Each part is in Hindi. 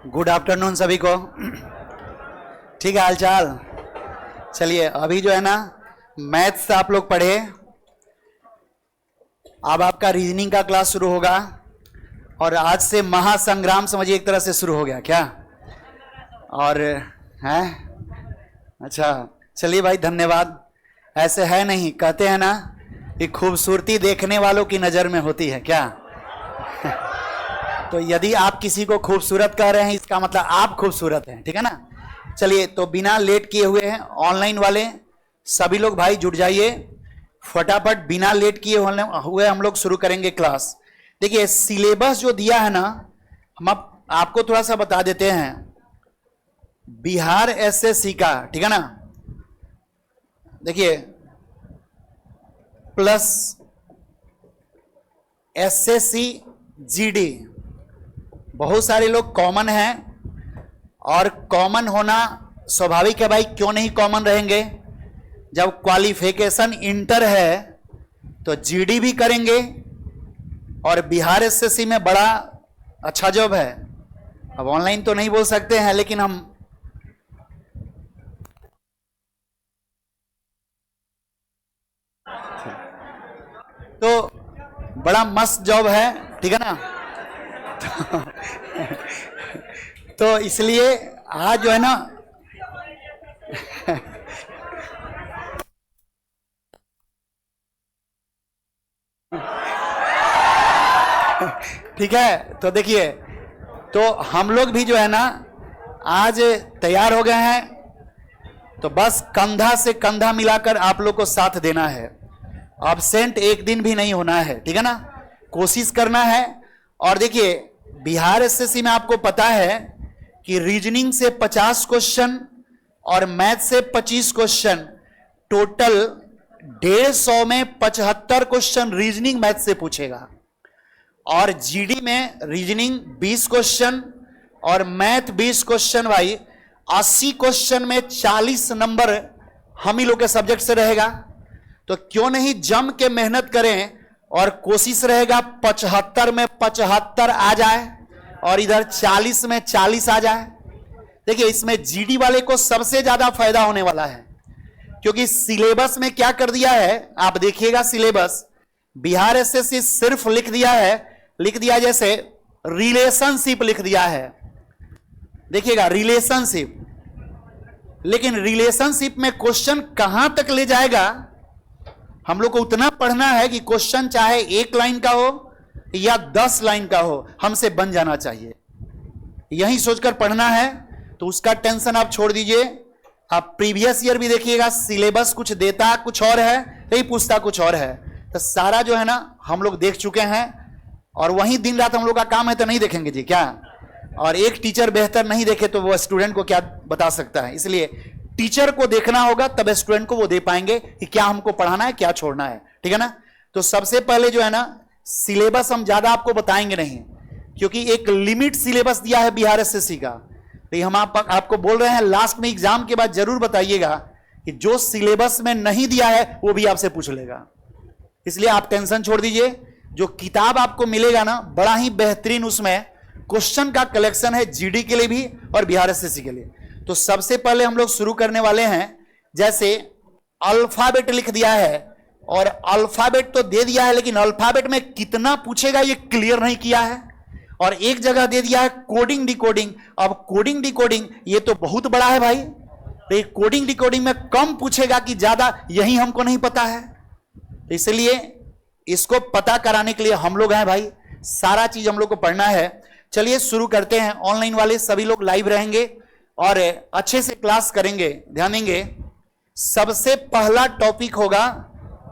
गुड आफ्टरनून सभी को। ठीक है हालचाल। चलिए अभी जो है ना मैथ्स आप लोग पढ़े, अब आपका रीजनिंग का क्लास शुरू होगा और आज से महासंग्राम समझिए एक तरह से शुरू हो गया क्या? और है अच्छा चलिए भाई धन्यवाद। ऐसे है नहीं, कहते हैं ना कि खूबसूरती देखने वालों की नजर में होती है क्या? तो यदि आप किसी को खूबसूरत कह रहे हैं इसका मतलब आप खूबसूरत हैं, ठीक है ना? चलिए तो बिना लेट किए हुए हैं ऑनलाइन वाले सभी लोग भाई जुट जाइए फटाफट, बिना लेट किए हुए हम लोग शुरू करेंगे क्लास। देखिए सिलेबस जो दिया है ना हम आपको थोड़ा सा बता देते हैं। बिहार एसएससी का, ठीक है ना, देखिए प्लस एसएससी जीडी, बहुत सारे लोग कॉमन हैं और कॉमन होना स्वाभाविक है भाई, क्यों नहीं कॉमन रहेंगे? जब क्वालिफिकेशन इंटर है तो जीडी भी करेंगे और बिहार एसएससी में बड़ा अच्छा जॉब है। अब ऑनलाइन तो नहीं बोल सकते हैं लेकिन हम तो बड़ा मस्त जॉब है, ठीक है ना? तो इसलिए आज जो है ना ठीक है, तो देखिए तो हम लोग भी जो है ना आज तैयार हो गए हैं, तो बस कंधा से कंधा मिलाकर आप लोग को साथ देना है। एब्सेंट एक दिन भी नहीं होना है, ठीक है ना? कोशिश करना है। और देखिए बिहार एसएससी में आपको पता है कि रीजनिंग से 50 क्वेश्चन और मैथ से 25 क्वेश्चन, टोटल 150 में 75 क्वेश्चन रीजनिंग मैथ से पूछेगा। और जीडी में रीजनिंग 20 क्वेश्चन और मैथ 20 क्वेश्चन, भाई 80 क्वेश्चन में 40 नंबर हम ही लोग के सब्जेक्ट से रहेगा। तो क्यों नहीं जम के मेहनत करें और कोशिश रहेगा 75 में 75 आ जाए और इधर 40 में 40 आ जाए। देखिए इसमें जीडी वाले को सबसे ज्यादा फायदा होने वाला है, क्योंकि सिलेबस में क्या कर दिया है आप देखिएगा। सिलेबस बिहार एसएससी सिर्फ लिख दिया जैसे रिलेशनशिप लिख दिया है, देखिएगा रिलेशनशिप। लेकिन रिलेशनशिप में क्वेश्चन कहां तक ले जाएगा हम लोग को उतना पढ़ना है कि क्वेश्चन चाहे 1 लाइन का हो या 10 लाइन का हो हमसे बन जाना चाहिए, यही सोचकर पढ़ना है। तो उसका टेंशन आप छोड़ दीजिए। आप प्रीवियस ईयर भी देखिएगा, सिलेबस कुछ देता कुछ और है, नहीं पूछता कुछ और है। तो सारा जो है ना हम लोग देख चुके हैं और वहीं दिन रात हम लोग का काम है, तो नहीं देखेंगे जी क्या? और एक टीचर बेहतर नहीं देखे तो वो स्टूडेंट को क्या बता सकता है? इसलिए टीचर को देखना होगा तब स्टूडेंट को वो दे पाएंगे कि क्या हमको पढ़ाना है क्या छोड़ना है, ठीक है ना? तो सबसे पहले जो है ना सिलेबस हम ज्यादा आपको बताएंगे नहीं, क्योंकि एक लिमिट सिलेबस दिया है बिहार एसएससी का। तो हम आपको बोल रहे हैं लास्ट में एग्जाम के बाद जरूर बताइएगा कि जो सिलेबस में नहीं दिया है वो भी आपसे पूछ लेगा। इसलिए आप टेंशन छोड़ दीजिए। जो किताब आपको मिलेगा ना बड़ा ही बेहतरीन, उसमें क्वेश्चन का कलेक्शन है जीडी के लिए भी और बिहार एसएससी के लिए। तो सबसे पहले हम लोग शुरू करने वाले हैं, जैसे अल्फाबेट लिख दिया है और अल्फाबेट तो दे दिया है, लेकिन अल्फाबेट में कितना पूछेगा ये क्लियर नहीं किया है। और एक जगह दे दिया है कोडिंग डिकोडिंग। अब कोडिंग डिकोडिंग ये तो बहुत बड़ा है भाई, तो कोडिंग डिकोडिंग में कम पूछेगा कि ज्यादा, यही हमको नहीं पता है। तो इसलिए इसको पता कराने के लिए हम लोग हैं भाई, सारा चीज हम लोग को पढ़ना है। चलिए शुरू करते हैं। ऑनलाइन वाले सभी लोग लाइव रहेंगे और अच्छे से क्लास करेंगे, ध्यान देंगे। सबसे पहला टॉपिक होगा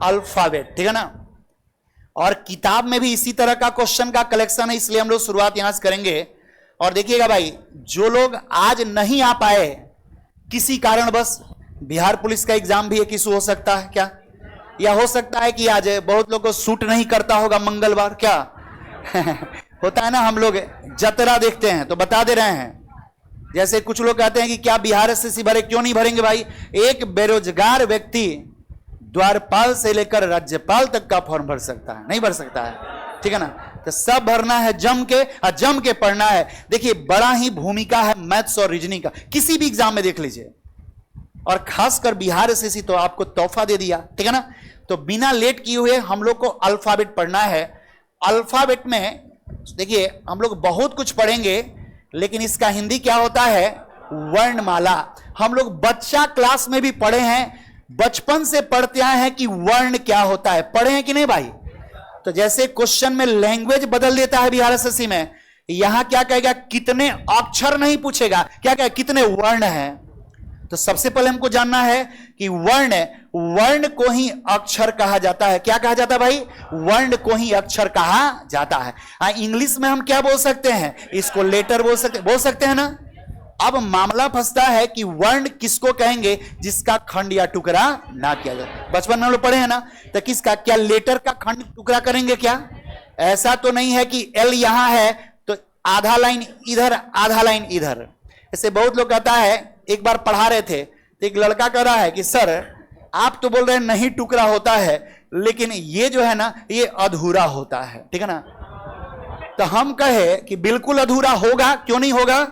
अल्फाबेट, ठीक है ना? और किताब में भी इसी तरह का क्वेश्चन का कलेक्शन है, इसलिए हम लोग शुरुआत यहां से करेंगे। और देखिएगा भाई, जो लोग आज नहीं आ पाए किसी कारणवश, बिहार पुलिस का एग्जाम भी एक इशू हो सकता है क्या? या हो सकता है कि आज बहुत लोग को सूट नहीं करता होगा मंगलवार, क्या होता है ना, हम लोग जतरा देखते हैं तो बता दे रहे हैं। जैसे कुछ लोग कहते हैं कि क्या बिहार एसएससी भरे, क्यों नहीं भरेंगे भाई? एक बेरोजगार व्यक्ति द्वारपाल से लेकर राज्यपाल तक का फॉर्म भर सकता है? नहीं भर सकता है, ठीक है ना? तो सब भरना है जम के, और जम के पढ़ना है। देखिए बड़ा ही भूमिका है मैथ्स और रीजनिंग का, किसी भी एग्जाम में देख लीजिए, और खासकर बिहार एसएससी तो आपको तोहफा दे दिया, ठीक है ना? तो बिना लेट किए हुए हम लोग को अल्फाबेट पढ़ना है। अल्फाबेट में देखिए हम लोग बहुत कुछ पढ़ेंगे, लेकिन इसका हिंदी क्या होता है? वर्णमाला। हम लोग बच्चा क्लास में भी पढ़े हैं, बचपन से पढ़ते आए हैं कि वर्ण क्या होता है, पढ़े हैं कि नहीं भाई? तो जैसे क्वेश्चन में लैंग्वेज बदल देता है बिहार एसएससी में, यहां क्या कहेगा? कितने अक्षर नहीं पूछेगा, क्या कहेगा? कितने वर्ण हैं। तो सबसे पहले हमको जानना है कि वर्ण को ही अक्षर कहा जाता है। क्या कहा जाता है भाई? वर्ण को ही अक्षर कहा जाता है। इंग्लिश में हम क्या बोल सकते हैं? इसको लेटर बोल सकते हैं ना? अब मामला फंसता है कि वर्ण किसको कहेंगे? जिसका खंड या टुकड़ा ना किया जाए। बचपन में हम लोग पढ़े हैं ना, तो किसका? क्या लेटर का खंड टुकड़ा करेंगे क्या? ऐसा तो नहीं है कि एल यहां है तो आधा लाइन इधर आधा लाइन इधर। ऐसे बहुत लोग कहता है, एक बार पढ़ा रहे थे तो एक लड़का कह रहा है कि सर आप तो बोल रहे हैं नहीं टुकड़ा होता है, लेकिन ये जो है ना ये अधूरा होता है, ठीक है ना? तो हम कहे कि बिल्कुल अधूरा होगा। क्यों नहीं होगा?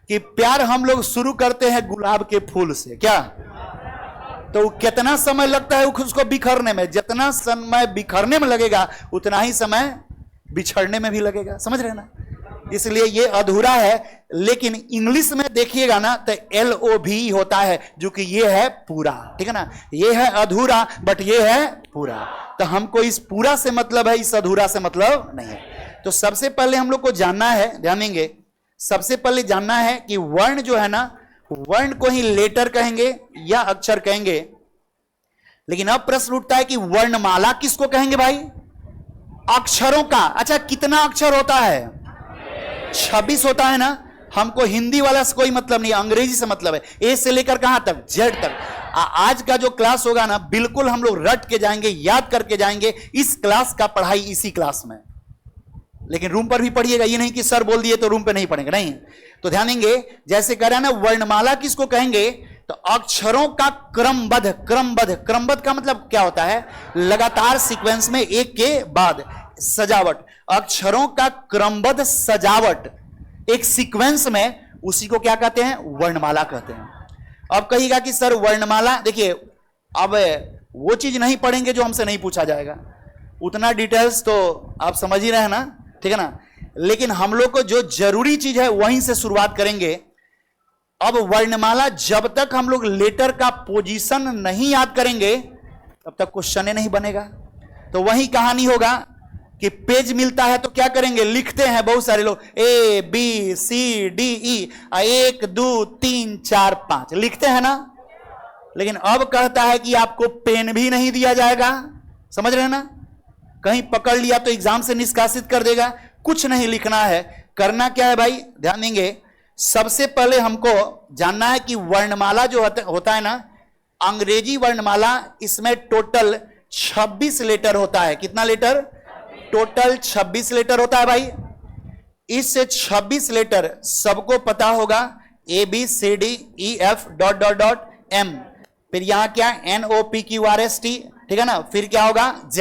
कि प्यार हम लोग शुरू करते हैं गुलाब के फूल से, क्या? तो कितना समय लगता है उसको बिखरने में? जितना समय बिखरने में लगेगा उतना ही समय बिछड़ने में भी लगेगा। समझ रहे ना? इसलिए ये अधूरा है। लेकिन इंग्लिश में देखिएगा ना तो LOV होता है, जो कि ये है पूरा, ठीक है ना? ये है अधूरा बट ये है पूरा। तो हमको इस पूरा से मतलब है, इस अधूरा से मतलब नहीं है। तो सबसे पहले हम लोग को जानना है, ध्यान देंगे, सबसे पहले जानना है कि वर्ण जो है ना, वर्ण को ही लेटर कहेंगे या अक्षर कहेंगे। लेकिन अब प्रश्न उठता है कि वर्णमाला किसको कहेंगे भाई? अक्षरों का। अच्छा कितना अक्षर होता है? 26 होता है ना? हमको हिंदी वाला से कोई मतलब नहीं, अंग्रेजी से मतलब है। ए से लेकर कहां तक? जेड तक। आज का जो क्लास होगा ना, बिल्कुल हम लोग रट के जाएंगे, याद करके जाएंगे। इस क्लास का पढ़ाई इसी क्लास में, लेकिन रूम पर भी पढ़िएगा। ये नहीं कि सर बोल दिए तो रूम पे नहीं पढ़ेंगे, नहीं। तो ध्यान देंगे, जैसे कह रहे हैं ना वर्णमाला किसको कहेंगे? तो अक्षरों का क्रमबद्ध का मतलब क्या होता है? लगातार सीक्वेंस में एक के बाद सजावट। अक्षरों का क्रमबद्ध सजावट एक सीक्वेंस में, उसी को क्या कहते हैं? वर्णमाला कहते हैं। अब कहिएगा कि सर वर्णमाला, देखिए अब वो चीज नहीं पढ़ेंगे जो हमसे नहीं पूछा जाएगा, उतना डिटेल्स तो आप समझ ही रहे हैं ना, ठीक है ना? लेकिन हम लोग को जो जरूरी चीज है वहीं से शुरुआत करेंगे। अब वर्णमाला जब तक हम लोग लेटर का पोजीशन नहीं याद करेंगे तब तक क्वेश्चन नहीं बनेगा। तो वही कहानी होगा कि पेज मिलता है तो क्या करेंगे? लिखते हैं बहुत सारे लोग ABCDE 1 2 3 4 5 लिखते हैं ना। लेकिन अब कहता है कि आपको पेन भी नहीं दिया जाएगा। समझ रहे हैं ना? कहीं पकड़ लिया तो एग्जाम से निष्कासित कर देगा। कुछ नहीं लिखना है। करना क्या है भाई? ध्यान देंगे, सबसे पहले हमको जानना है कि वर्णमाला जो होता है ना, अंग्रेजी वर्णमाला, इसमें टोटल 26 लेटर होता है। कितना लेटर? टोटल 26 लेटर होता है भाई। इस 26 लेटर सबको पता होगा, ABCDEF ... फिर यहां क्या? NOPQRST, ठीक है ना? फिर क्या होगा? Z।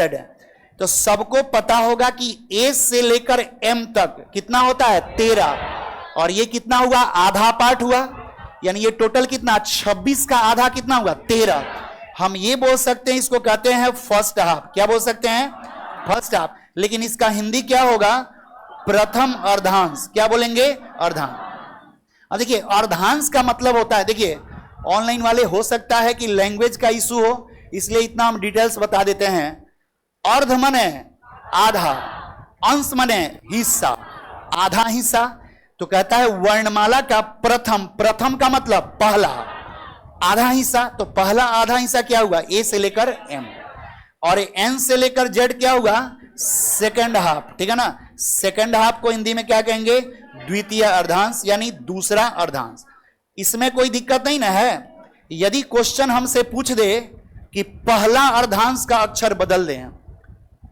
तो सबको पता होगा कि A से लेकर M तक कितना होता है? 13। और ये कितना हुआ? आधा पार्ट हुआ। यानी ये टोटल कितना? 26 का आधा कितना हुआ? 13। हम ये बोल सकते हैं, इसको कहते हैं फर्स्ट हाफ। क्या बोल सकते हैं? First half. लेकिन इसका हिंदी क्या होगा? प्रथम अर्धांश। क्या बोलेंगे? अर्धांश। अब देखिए अर्धांश का मतलब होता है, देखिए ऑनलाइन वाले हो सकता है कि लैंग्वेज का इशू हो, इसलिए इतना हम डिटेल्स बता देते हैं। अर्ध मने आधा, अंश मने हिस्सा, आधा हिस्सा। तो कहता है वर्णमाला का प्रथम का मतलब पहला, आधा हिस्सा। तो पहला आधा हिस्सा क्या हुआ? A से लेकर M। और N से लेकर Z क्या हुआ? सेकेंड हाफ, ठीक है ना? सेकेंड हाफ को हिंदी में क्या कहेंगे? द्वितीय अर्धांश, यानी दूसरा अर्धांश। इसमें कोई दिक्कत नहीं ना है। यदि क्वेश्चन हमसे पूछ दे कि पहला अर्धांश का अक्षर बदल दें,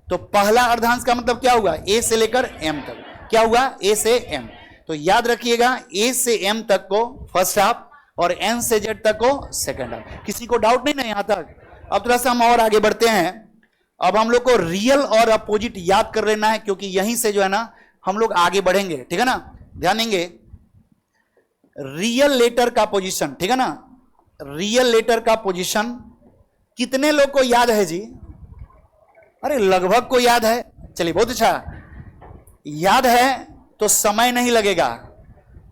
तो पहला अर्धांश का मतलब क्या हुआ? A से लेकर M तक। क्या हुआ? A से M। तो याद रखिएगा ए से एम तक को फर्स्ट हाफ और एन से जेड तक को सेकंड हाफ। किसी को डाउट नहीं ना यहां तक? अब थोड़ा सा हम और आगे बढ़ते हैं। अब हम लोग को रियल और अपोजिट याद कर लेना है, क्योंकि यहीं से जो है ना हम लोग आगे बढ़ेंगे, ठीक है ना। ध्यान देंगे, रियल लेटर का पोजीशन, ठीक है ना। रियल लेटर का पोजीशन कितने लोग को याद है जी? अरे लगभग को याद है। चलिए बहुत अच्छा, याद है तो समय नहीं लगेगा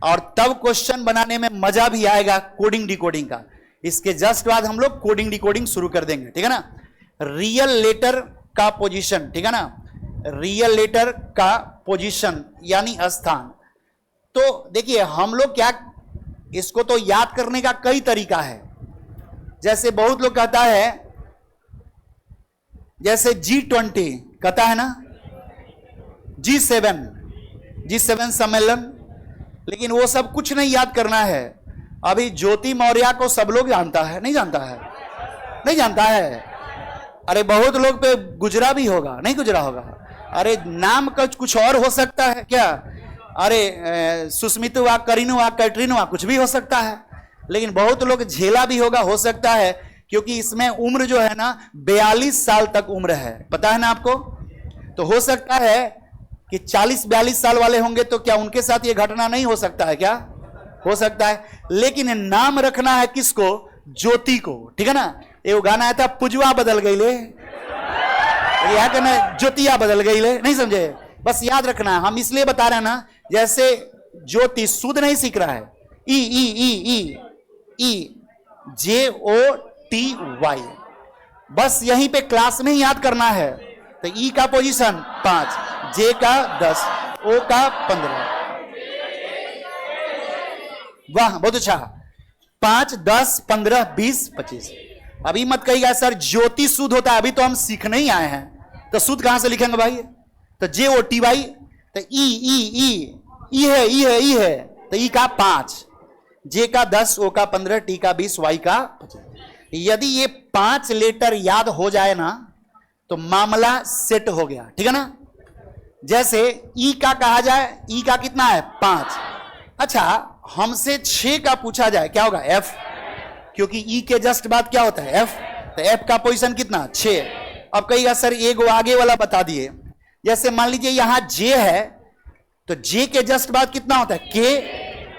और तब क्वेश्चन बनाने में मजा भी आएगा कोडिंग डिकोडिंग का। इसके जस्ट बाद हम लोग कोडिंग डिकोडिंग शुरू कर देंगे, ठीक है ना। रियल लेटर का पोजीशन, ठीक है ना, रियल लेटर का पोजीशन यानी स्थान। तो देखिए हम लोग क्या, इसको तो याद करने का कई तरीका है। जैसे बहुत लोग कहता है, जैसे G20 कहता है ना, G7 सम्मेलन, लेकिन वो सब कुछ नहीं याद करना है। अभी ज्योति मौर्य को सब लोग जानता है, नहीं जानता है? नहीं जानता है। अरे बहुत लोग पे गुजरा भी होगा, नहीं गुजरा होगा? अरे नाम का कुछ और हो सकता है क्या? अरे सुस्मित हुआ, करीन हुआ, कैटरीन हुआ, कुछ भी हो सकता है। लेकिन बहुत लोग झेला भी होगा, हो सकता है, क्योंकि इसमें उम्र जो है ना 42 साल तक उम्र है, पता है ना आपको। तो हो सकता है कि 40-42 साल वाले होंगे, तो क्या उनके साथ ये घटना नहीं हो सकता है क्या? हो सकता है। लेकिन नाम रखना है किसको? ज्योति को, ठीक है ना। ये गाना आया था, पुजवा बदल गई ले, यह कहना ज्योतिया बदल गई ले, नहीं समझे? बस याद रखना है, हम इसलिए बता रहे हैं ना, जैसे ज्योति शुद्ध नहीं सीख रहा है, ई ई ई ई ई JOTY, बस यहीं पे क्लास में ही याद करना है। तो ई का पोजीशन 5, जे का 10, ओ का 15। वाह बहुत अच्छा। 5, 10, 15, 20, 25। अभी मत कहिएगा सर ज्योति शुद्ध होता है, अभी तो हम सीखने ही आए हैं, तो शुद्ध कहां से लिखेंगे भाई? तो JOTY, तो ई है, तो ई का 5, जे का 10, ओ का 15, टी का 20, वाई का 25। यदि ये 5 लेटर याद हो जाए ना तो मामला सेट हो गया, ठीक है ना। जैसे ई का कहा जाए, ई का कितना है? 5। अच्छा हमसे 6 का पूछा जाए, क्या होगा? F, क्योंकि ई के जस्ट बाद क्या होता है? F। तो F का पोजीशन कितना? 6। अब कहिएगा सर एक आगे वाला बता दिए। जैसे मान लीजिए यहां J है, तो J के जस्ट बाद कितना होता है? K।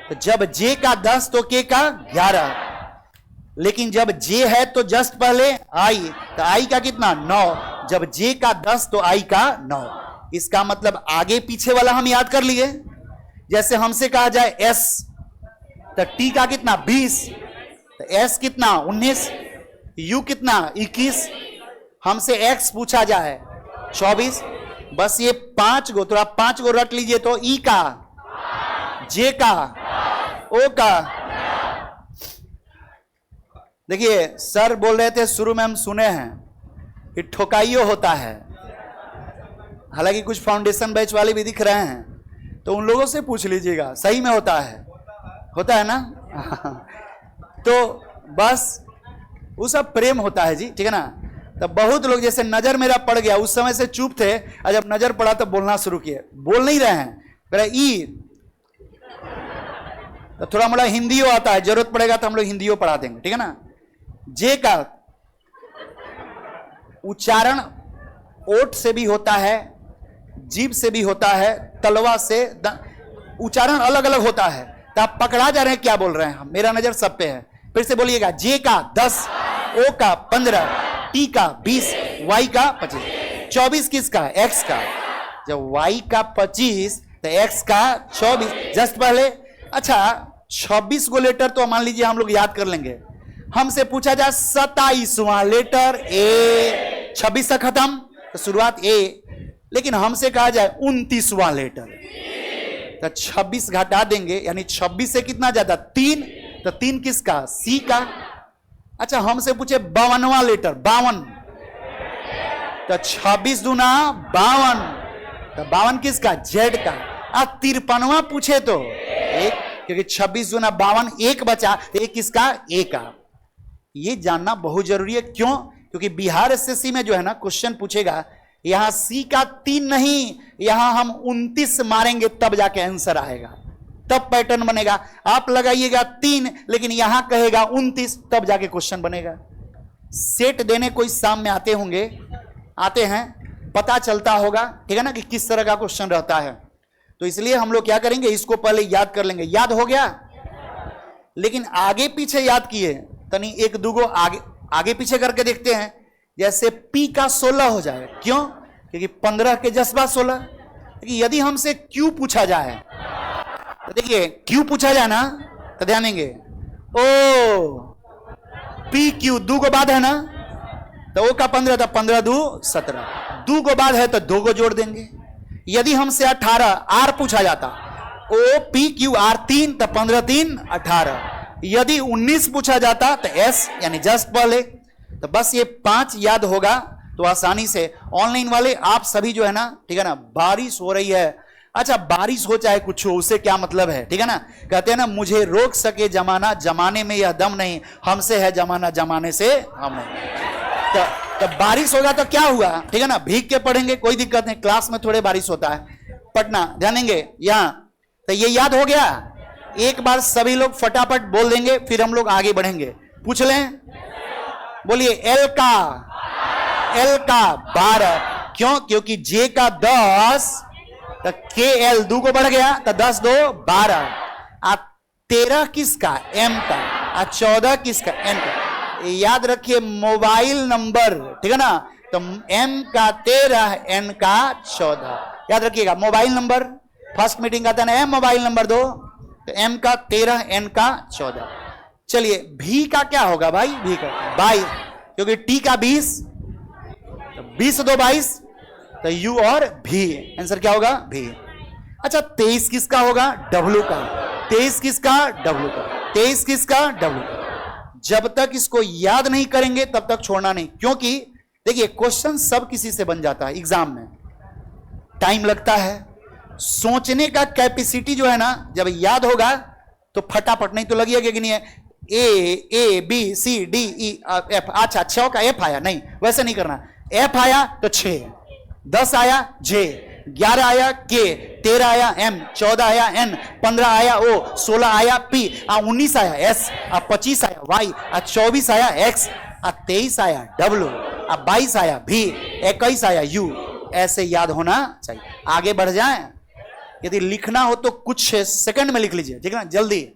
तो जब J का 10 तो K का 11, लेकिन जब J है तो जस्ट पहले I, तो I का कितना? 9। जब J का 10 तो I का 9। इसका मतलब आगे पीछे वाला हम याद कर लिए। जैसे हमसे कहा जाए S, तो T का कितना? 20, तो S कितना? 19, U कितना? 21। हमसे X पूछा जाए 24। बस ये 5 गो, तो आप 5 गो रट लीजिए। तो E का, J का, O का। देखिए सर बोल रहे थे शुरू में, हम सुने हैं कि ठोकाइयो होता है, हालांकि कुछ फाउंडेशन बैच वाले भी दिख रहे हैं, तो उन लोगों से पूछ लीजिएगा, सही में होता है ना। तो बस वो सब प्रेम होता है जी, ठीक है ना। तब बहुत लोग, जैसे नजर मेरा पड़ गया, उस समय से चुप थे, और जब नजर पड़ा तो बोलना शुरू किए। बोल नहीं रहे हैं, ई, तो थोड़ा मोड़ा हिंदियो आता है, जरूरत पड़ेगा तो हम लोग हिंदियो पढ़ा देंगे, ठीक है ना। जे का उच्चारण ओठ से भी होता है, जीभ से भी होता है, तलवा से, उच्चारण अलग अलग होता है। तो आप पकड़ा जा रहे हैं क्या बोल रहे हैं? मेरा नजर सब पे है। फिर से बोलिएगा, जे का 10, ओ का 15, टी का 20, वाई का 25। 24 किसका? एक्स का। जब वाई का 25 तो एक्स का 24 जस्ट पहले। अच्छा 26 गो लेटर तो मान लीजिए हम लोग याद कर लेंगे। हमसे पूछा जाए 27वां लेटर ए, 26 से खत्म तो शुरुआत ए। लेकिन हमसे कहा जाए 29वां लेटर, तो 26 घटा देंगे, यानी 26 से कितना ज्यादा? 3, तो 3 किसका? सी का। अच्छा हमसे पूछे 52वां लेटर, 52, तो 26 दूना 52, तो 52 किसका? जेड का। 53वां पूछे तो एक, क्योंकि 26 दूना 52, एक बचा, एक किसका? ए का। ये जानना बहुत जरूरी है। क्यों? क्योंकि बिहार एसएससी में जो है ना क्वेश्चन पूछेगा, यहां सी का 3 नहीं, यहां हम 29 मारेंगे तब जाके आंसर आएगा। तब पैटर्न बनेगा। आप लगाइएगा 3 लेकिन यहां कहेगा 29, तब जाके क्वेश्चन बनेगा। सेट देने कोई शाम में आते होंगे, आते हैं, पता चलता होगा, ठीक है ना, कि किस तरह का क्वेश्चन रहता है। तो इसलिए हम लोग क्या करेंगे, इसको पहले याद कर लेंगे। याद हो गया, लेकिन आगे पीछे याद किए, तनी एक दूगो आगे पीछे करके देखते हैं। जैसे P का 16 हो जाए, क्यों? क्योंकि 15 के जज्बा 16। यदि हमसे Q पूछा जाए, तो देखिए Q पूछा जाए ना, तो ध्यान देंगे, ओ PQ 2 को बाद है ना, तो O का 15 था, 15 2 17, 2 को बाद है तो 2 को जोड़ देंगे। यदि हमसे 18 R पूछा जाता, O P Q R 3, तो 15 3 18। यदि 19 पूछा जाता तो S यानी जस्ट पहले। तो बस ये 5 याद होगा तो आसानी से। ऑनलाइन वाले आप सभी जो है ना, ठीक है ना, बारिश हो रही है, अच्छा बारिश हो चाहे कुछ हो, उससे क्या मतलब है, ठीक है ना। कहते हैं ना, मुझे रोक सके जमाना, जमाने में यह दम नहीं, हमसे है जमाना, जमाने से हम नहीं। तो बारिश होगा तो क्या हुआ, ठीक है ना, भीग के पढ़ेंगे, कोई दिक्कत नहीं, क्लास में थोड़े बारिश होता है, पढ़ना ध्यान देंगे यहां। तो ये याद हो गया। एक बार सभी लोग फटाफट बोल देंगे, फिर हम लोग आगे बढ़ेंगे। पूछ लें, बोलिए एल का 12, क्यों? क्योंकि जे का 10, तो के एल 2 को बढ़ गया, तो 10 2 12। 13 किसका? एम का। 14 किसका? एन का। याद रखिए मोबाइल नंबर, ठीक है ना, तो एम का 13, एन का 14, याद रखिएगा। मोबाइल नंबर फर्स्ट मीटिंग का था ना, एम मोबाइल नंबर 2, तो एम का 13, एन का 14। चलिए भी का क्या होगा भाई? भी का 22, क्योंकि टी का 20, तो 20 2 22, तो यू और भी, आंसर क्या होगा? भी। अच्छा 23 किसका होगा? डब्ल्यू का। 23 किसका? डब्ल्यू का। 23 किसका? डब्ल्यू का। जब तक इसको याद नहीं करेंगे तब तक छोड़ना नहीं, क्योंकि देखिए क्वेश्चन सब किसी से बन जाता है, एग्जाम में टाइम लगता है, सोचने का कैपेसिटी जो है ना, जब याद होगा तो फटाफट, नहीं तो लगिएगा कि नहीं है A B C D E F. अच्छा 6 का एफ आया, नहीं वैसे नहीं करना। एफ आया तो 6, 10 आया जे, 11 आया के, 13 आया एम, 14 आया एन, 15 आया ओ, 16 आया पी, 19 आया एस, 25 आया वाई, 24 आया एक्स, 23 आया डब्ल्यू, 22 आया भी, 21 आया यू। ऐसे याद होना चाहिए। आगे बढ़ जाएं। यदि लिखना हो तो कुछ सेकंड में लिख लीजिए, ठीक है ना, जल्दी।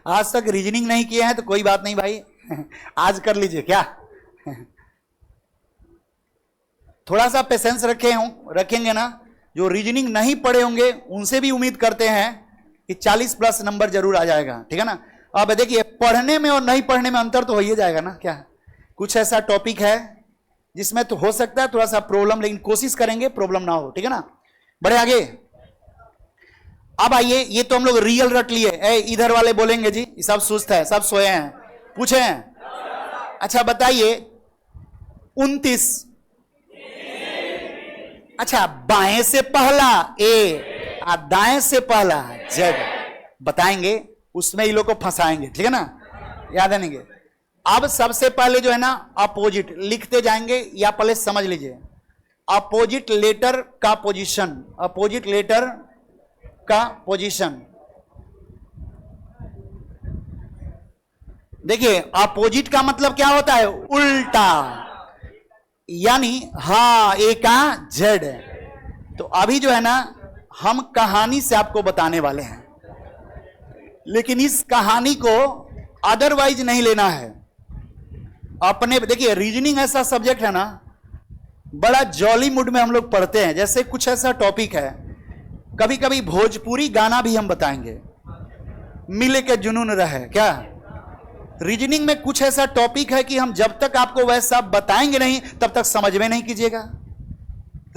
आज तक रीजनिंग नहीं किए हैं तो कोई बात नहीं भाई, आज कर लीजिए। क्या थोड़ा सा पेशेंस रखेंगे ना, जो रीजनिंग नहीं पढ़े होंगे उनसे भी उम्मीद करते हैं कि 40 प्लस नंबर जरूर आ जाएगा, ठीक है ना। अब देखिए पढ़ने में और नहीं पढ़ने में अंतर तो हो ही जाएगा ना। क्या कुछ ऐसा टॉपिक है जिसमें तो हो सकता है थोड़ा सा प्रॉब्लम, लेकिन कोशिश करेंगे प्रॉब्लम ना हो, ठीक है ना। बढ़े आगे। अब आइए, ये तो हम लोग रियल रट लिए। इधर वाले बोलेंगे जी सब सुस्त है, सब सोए हैं, पूछे हैं। अच्छा बताइए 29, अच्छा बाएं से पहला ए और दाएं से पहला जेड बताएंगे, उसमें ही लोग को फंसाएंगे, ठीक है ना, याद आनेंगे। अब सबसे पहले जो है ना अपोजिट लिखते जाएंगे, या पहले समझ लीजिए अपोजिट लेटर का पोजीशन, अपोजिट लेटर का पोजीशन। देखिए अपोजिट का मतलब क्या होता है? उल्टा, यानी हा ए का जेड। तो अभी जो है ना हम कहानी से आपको बताने वाले हैं, लेकिन इस कहानी को अदरवाइज नहीं लेना है अपने। देखिए रीजनिंग ऐसा सब्जेक्ट है ना, बड़ा जॉली मूड में हम लोग पढ़ते हैं। जैसे कुछ ऐसा टॉपिक है, कभी कभी भोजपुरी गाना भी हम बताएंगे, मिले के जुनून रहे। क्या रीजनिंग में कुछ ऐसा टॉपिक है कि हम जब तक आपको वैसा बताएंगे नहीं तब तक समझ में नहीं कीजिएगा।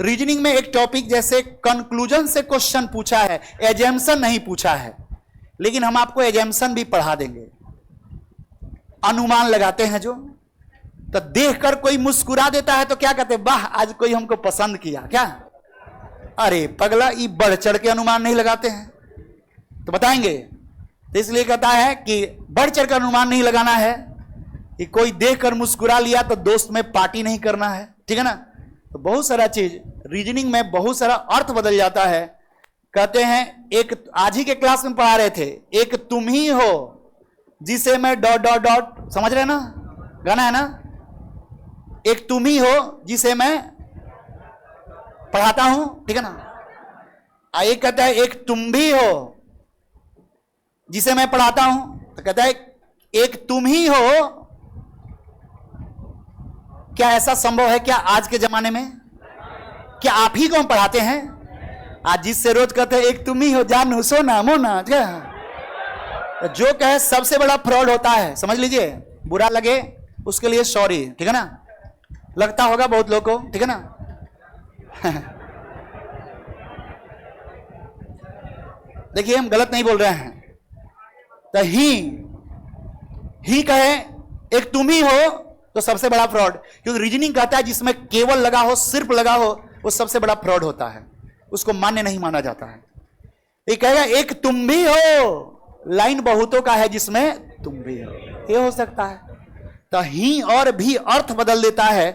रीजनिंग में एक टॉपिक जैसे कंक्लूजन से क्वेश्चन पूछा है, एजम्पशन नहीं पूछा है, लेकिन हम आपको एजम्पशन भी पढ़ा देंगे। अनुमान लगाते हैं जो, तो देखकर कोई मुस्कुरा देता है तो क्या कहते हैं? वाह आज कोई हमको पसंद किया। क्या अरे पगला, ये बढ़ चढ़ के अनुमान नहीं लगाते हैं, तो बताएंगे। तो इसलिए कहता है कि बढ़ चढ़ कर अनुमान नहीं लगाना है, कि कोई देखकर मुस्कुरा लिया तो दोस्त में पार्टी नहीं करना है, ठीक है ना। तो बहुत सारा चीज रीजनिंग में बहुत सारा अर्थ बदल जाता है। कहते हैं एक आज ही के क्लास में पढ़ा रहे थे, एक तुम ही हो जिसे मैं डॉट डॉट डॉट, समझ रहे ना, गाना है ना, एक तुम ही हो जिसे मैं पढ़ाता हूं, ठीक है ना। एक कहता है एक तुम भी हो जिसे मैं पढ़ाता हूं, तो कहता है एक तुम ही हो। क्या ऐसा संभव है क्या आज के जमाने में? क्या आप ही को हम पढ़ाते हैं? आज जिससे रोज कहते हैं एक तुम ही हो, जानू सोना मोना, क्या जो कहे सबसे बड़ा फ्रॉड होता है, समझ लीजिए। बुरा लगे उसके लिए सॉरी, ठीक है ना, लगता होगा बहुत लोगों को, ठीक है ना। देखिए हम गलत नहीं बोल रहे हैं। तो ही कहे एक तुम ही हो तो सबसे बड़ा फ्रॉड, क्योंकि रीजनिंग कहता है जिसमें केवल लगा हो, सिर्फ लगा हो, वो सबसे बड़ा फ्रॉड होता है, उसको मान्य नहीं माना जाता है। ये कहेगा एक तुम भी हो, लाइन बहुतों का है जिसमें तुम भी हो, ये हो सकता है। तो ही और भी अर्थ बदल देता है।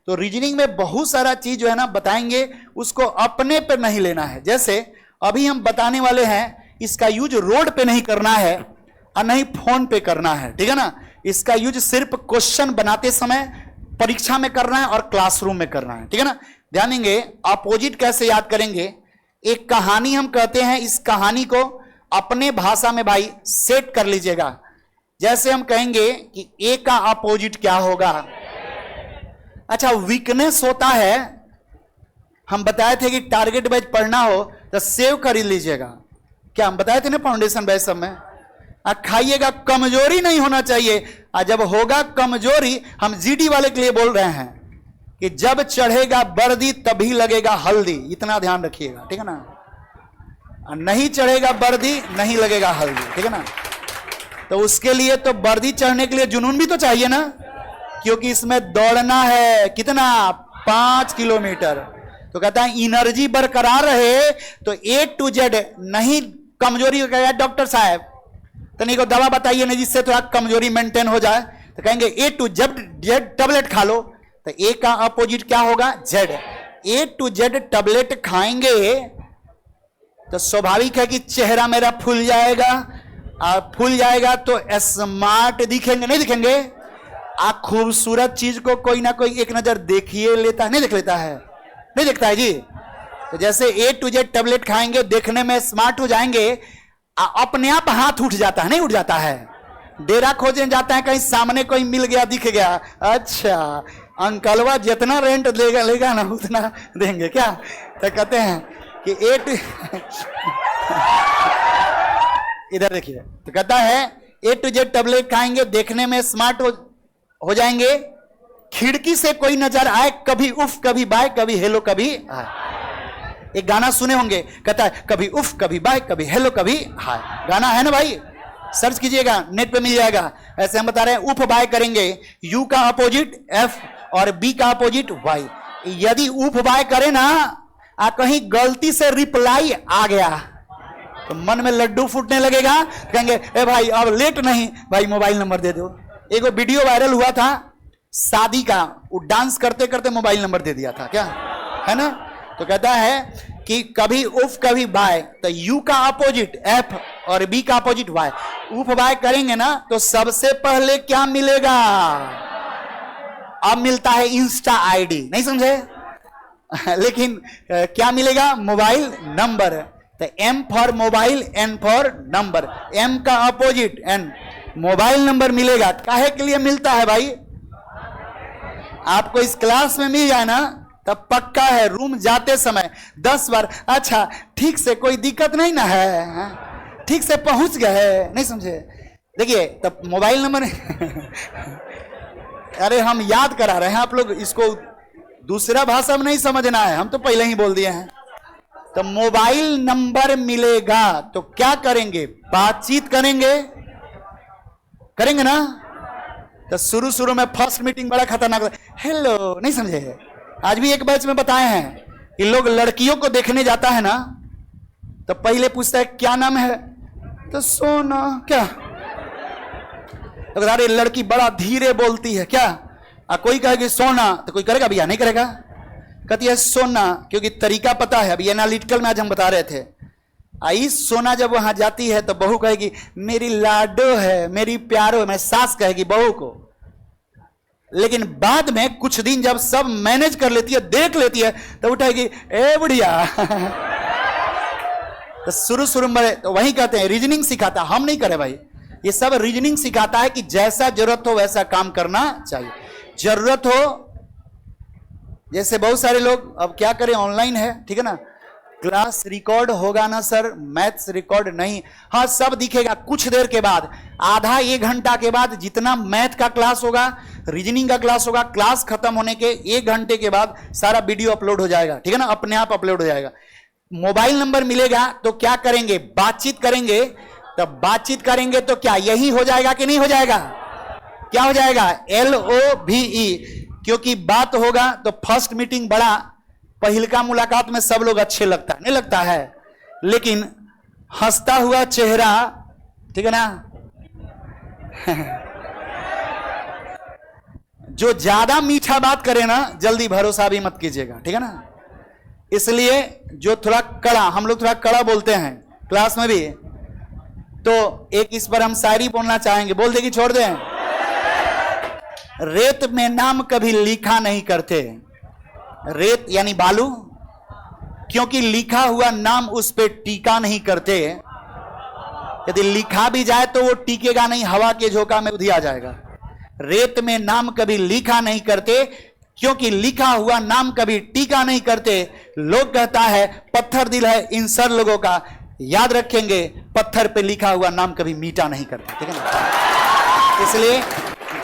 तो रीजनिंग में बहुत सारा चीज जो है ना बताएंगे, उसको अपने पे नहीं लेना है। जैसे अभी हम बताने वाले हैं, इसका यूज रोड पे नहीं करना है और नहीं फोन पे करना है, ठीक है ना। इसका यूज सिर्फ क्वेश्चन बनाते समय परीक्षा में करना है और क्लासरूम में करना है, ठीक है ना। ध्यान देंगे अपोजिट कैसे याद करेंगे। एक कहानी हम कहते हैं, इस कहानी को अपने भाषा में भाई सेट कर लीजिएगा। जैसे हम कहेंगे कि ए का अपोजिट क्या होगा। अच्छा, वीकनेस होता है, हम बताए थे कि टारगेट बैच पढ़ना हो तो सेव कर लीजिएगा। क्या हम बताए थे ना फाउंडेशन बैच सब में, खाइएगा, कमजोरी नहीं होना चाहिए। और जब होगा कमजोरी, हम जीडी वाले के लिए बोल रहे हैं कि जब चढ़ेगा वर्दी तभी लगेगा हल्दी, इतना ध्यान रखिएगा, ठीक है ना। नहीं चढ़ेगा वर्दी नहीं लगेगा हल्दी, ठीक है ना। तो उसके लिए तो वर्दी चढ़ने के लिए जुनून भी तो चाहिए ना, क्योंकि इसमें दौड़ना है कितना, 5 किलोमीटर। तो कहता है एनर्जी बरकरार रहे तो A to Z नहीं कमजोरी हो गया। डॉक्टर साहब तनिक को दवा बताइए ना जिससे थोड़ा कमजोरी मेंटेन हो जाए। तो कहेंगे A to Z टैबलेट खा लो। तो A का अपोजिट क्या होगा, Z। A to Z tablet खाएंगे तो स्वाभाविक है कि चेहरा मेरा फूल जाएगा, और फूल जाएगा तो स्मार्ट दिखेंगे, नहीं दिखेंगे। आप खूबसूरत चीज को कोई ना कोई एक नजर देखिए लेता है, नहीं देख लेता है, नहीं देखता है जी। तो जैसे A to Z टैबलेट खाएंगे, देखने में स्मार्ट हो जाएंगे, अपने आप हाथ उठ जाता है, नहीं उठ जाता है। डेरा खोजने जाता है, कहीं सामने कोई मिल गया, दिख गया, अच्छा अंकलवा जितना रेंट लेगा ना उतना देंगे क्या। तो कहते हैं कि इधर देखिए, तो कहता है A to Z टैबलेट खाएंगे, देखने में स्मार्ट हो जाएंगे। खिड़की से कोई नजर आए, कभी उफ कभी बाय, कभी हेलो कभी हाय। एक गाना सुने होंगे, कहता है कभी उफ कभी बाय, कभी हेलो कभी हाय। गाना है ना भाई, सर्च कीजिएगा, नेट पे मिल जाएगा। ऐसे हम बता रहे हैं, उफ बाय करेंगे, यू का अपोजिट F और बी का अपोजिट Y। यदि उफ बाय करे ना, कहीं गलती से रिप्लाई आ गया तो मन में लड्डू फूटने लगेगा। कहेंगे ए भाई अब लेट नहीं, भाई मोबाइल नंबर दे दो। एक वीडियो वायरल हुआ था शादी का, वो डांस करते करते मोबाइल नंबर दे दिया था, क्या है ना। तो कहता है कि कभी उफ कभी बाय, तो यू का अपोजिट F और बी का अपोजिट Y। उफ बाय करेंगे ना तो सबसे पहले क्या मिलेगा, अब मिलता है इंस्टा आईडी, नहीं समझे। लेकिन क्या मिलेगा, मोबाइल नंबर। तो M for mobile, N for number, M का अपोजिट N, मोबाइल नंबर मिलेगा। काहे के लिए मिलता है भाई, आपको इस क्लास में मिल जाए ना तब पक्का है रूम जाते समय 10 बार अच्छा ठीक से कोई दिक्कत नहीं ना है, ठीक से पहुंच गए, नहीं समझे। देखिए तब मोबाइल नंबर अरे हम याद करा रहे हैं, आप लोग इसको दूसरा भाषा में नहीं समझना है, हम तो पहले ही बोल दिए हैं। तो मोबाइल नंबर मिलेगा तो क्या करेंगे, बातचीत करेंगे ना। तो शुरू में फर्स्ट मीटिंग बड़ा खतरनाक, हेलो, नहीं समझे। आज भी एक बैच में बताए हैं कि लोग लड़कियों को देखने जाता है ना तो पहले पूछता है क्या नाम है, तो सोना, क्या तो अरे लड़की बड़ा धीरे बोलती है क्या, कोई कहेगी सोना, तो कोई करेगा भैया, नहीं करेगा। कहती है सोना, क्योंकि तरीका पता है। अभी एनालिटिकल में आज हम बता रहे थे, आई सोना जब वहां जाती है तो बहू कहेगी मेरी लाडो है, मेरी प्यारो है, मैं सास कहेगी बहू को। लेकिन बाद में कुछ दिन जब सब मैनेज कर लेती है, देख लेती है, तो उठाएगी ए बुढ़िया। तो शुरू में तो वही कहते हैं रीजनिंग सिखाता, हम नहीं करे भाई, ये सब रीजनिंग सिखाता है कि जैसा जरूरत हो वैसा काम करना चाहिए। जरूरत हो, जैसे बहुत सारे लोग अब क्या करें, ऑनलाइन है, ठीक है ना, क्लास रिकॉर्ड होगा ना सर, मैथ्स रिकॉर्ड नहीं। हाँ सब दिखेगा कुछ देर के बाद, आधा एक घंटा के बाद जितना मैथ का क्लास होगा, रीजनिंग का क्लास होगा, क्लास खत्म होने के एक घंटे के बाद सारा वीडियो अपलोड हो जाएगा, ठीक है ना, अपने आप अपलोड हो जाएगा। मोबाइल नंबर मिलेगा तो क्या करेंगे, बातचीत करेंगे। तब बातचीत करेंगे तो क्या यही हो जाएगा कि नहीं हो जाएगा, क्या हो जाएगा, LOVE, क्योंकि बात होगा तो फर्स्ट मीटिंग बड़ा, पहिलका मुलाकात में सब लोग अच्छे लगता है, नहीं लगता है, लेकिन हंसता हुआ चेहरा, ठीक है ना, जो ज्यादा मीठा बात करे ना जल्दी भरोसा भी मत कीजिएगा, ठीक है ना। इसलिए जो थोड़ा कड़ा, हम लोग थोड़ा कड़ा बोलते हैं क्लास में भी, तो एक इस पर हम शायरी बोलना चाहेंगे, बोल देगी छोड़ दें। रेत में नाम कभी लिखा नहीं करते, रेत यानी बालू, क्योंकि लिखा हुआ नाम उस पे टीका नहीं करते। यदि लिखा भी जाए तो वो टीकेगा नहीं, हवा के झोंका में उधिया जाएगा। रेत में नाम कभी लिखा नहीं करते, क्योंकि लिखा हुआ नाम कभी टीका नहीं करते। लोग कहता है पत्थर दिल है इन सर लोगों का, याद रखेंगे पत्थर पे लिखा हुआ नाम कभी मीठा नहीं करते, ठीक है ना। इसलिए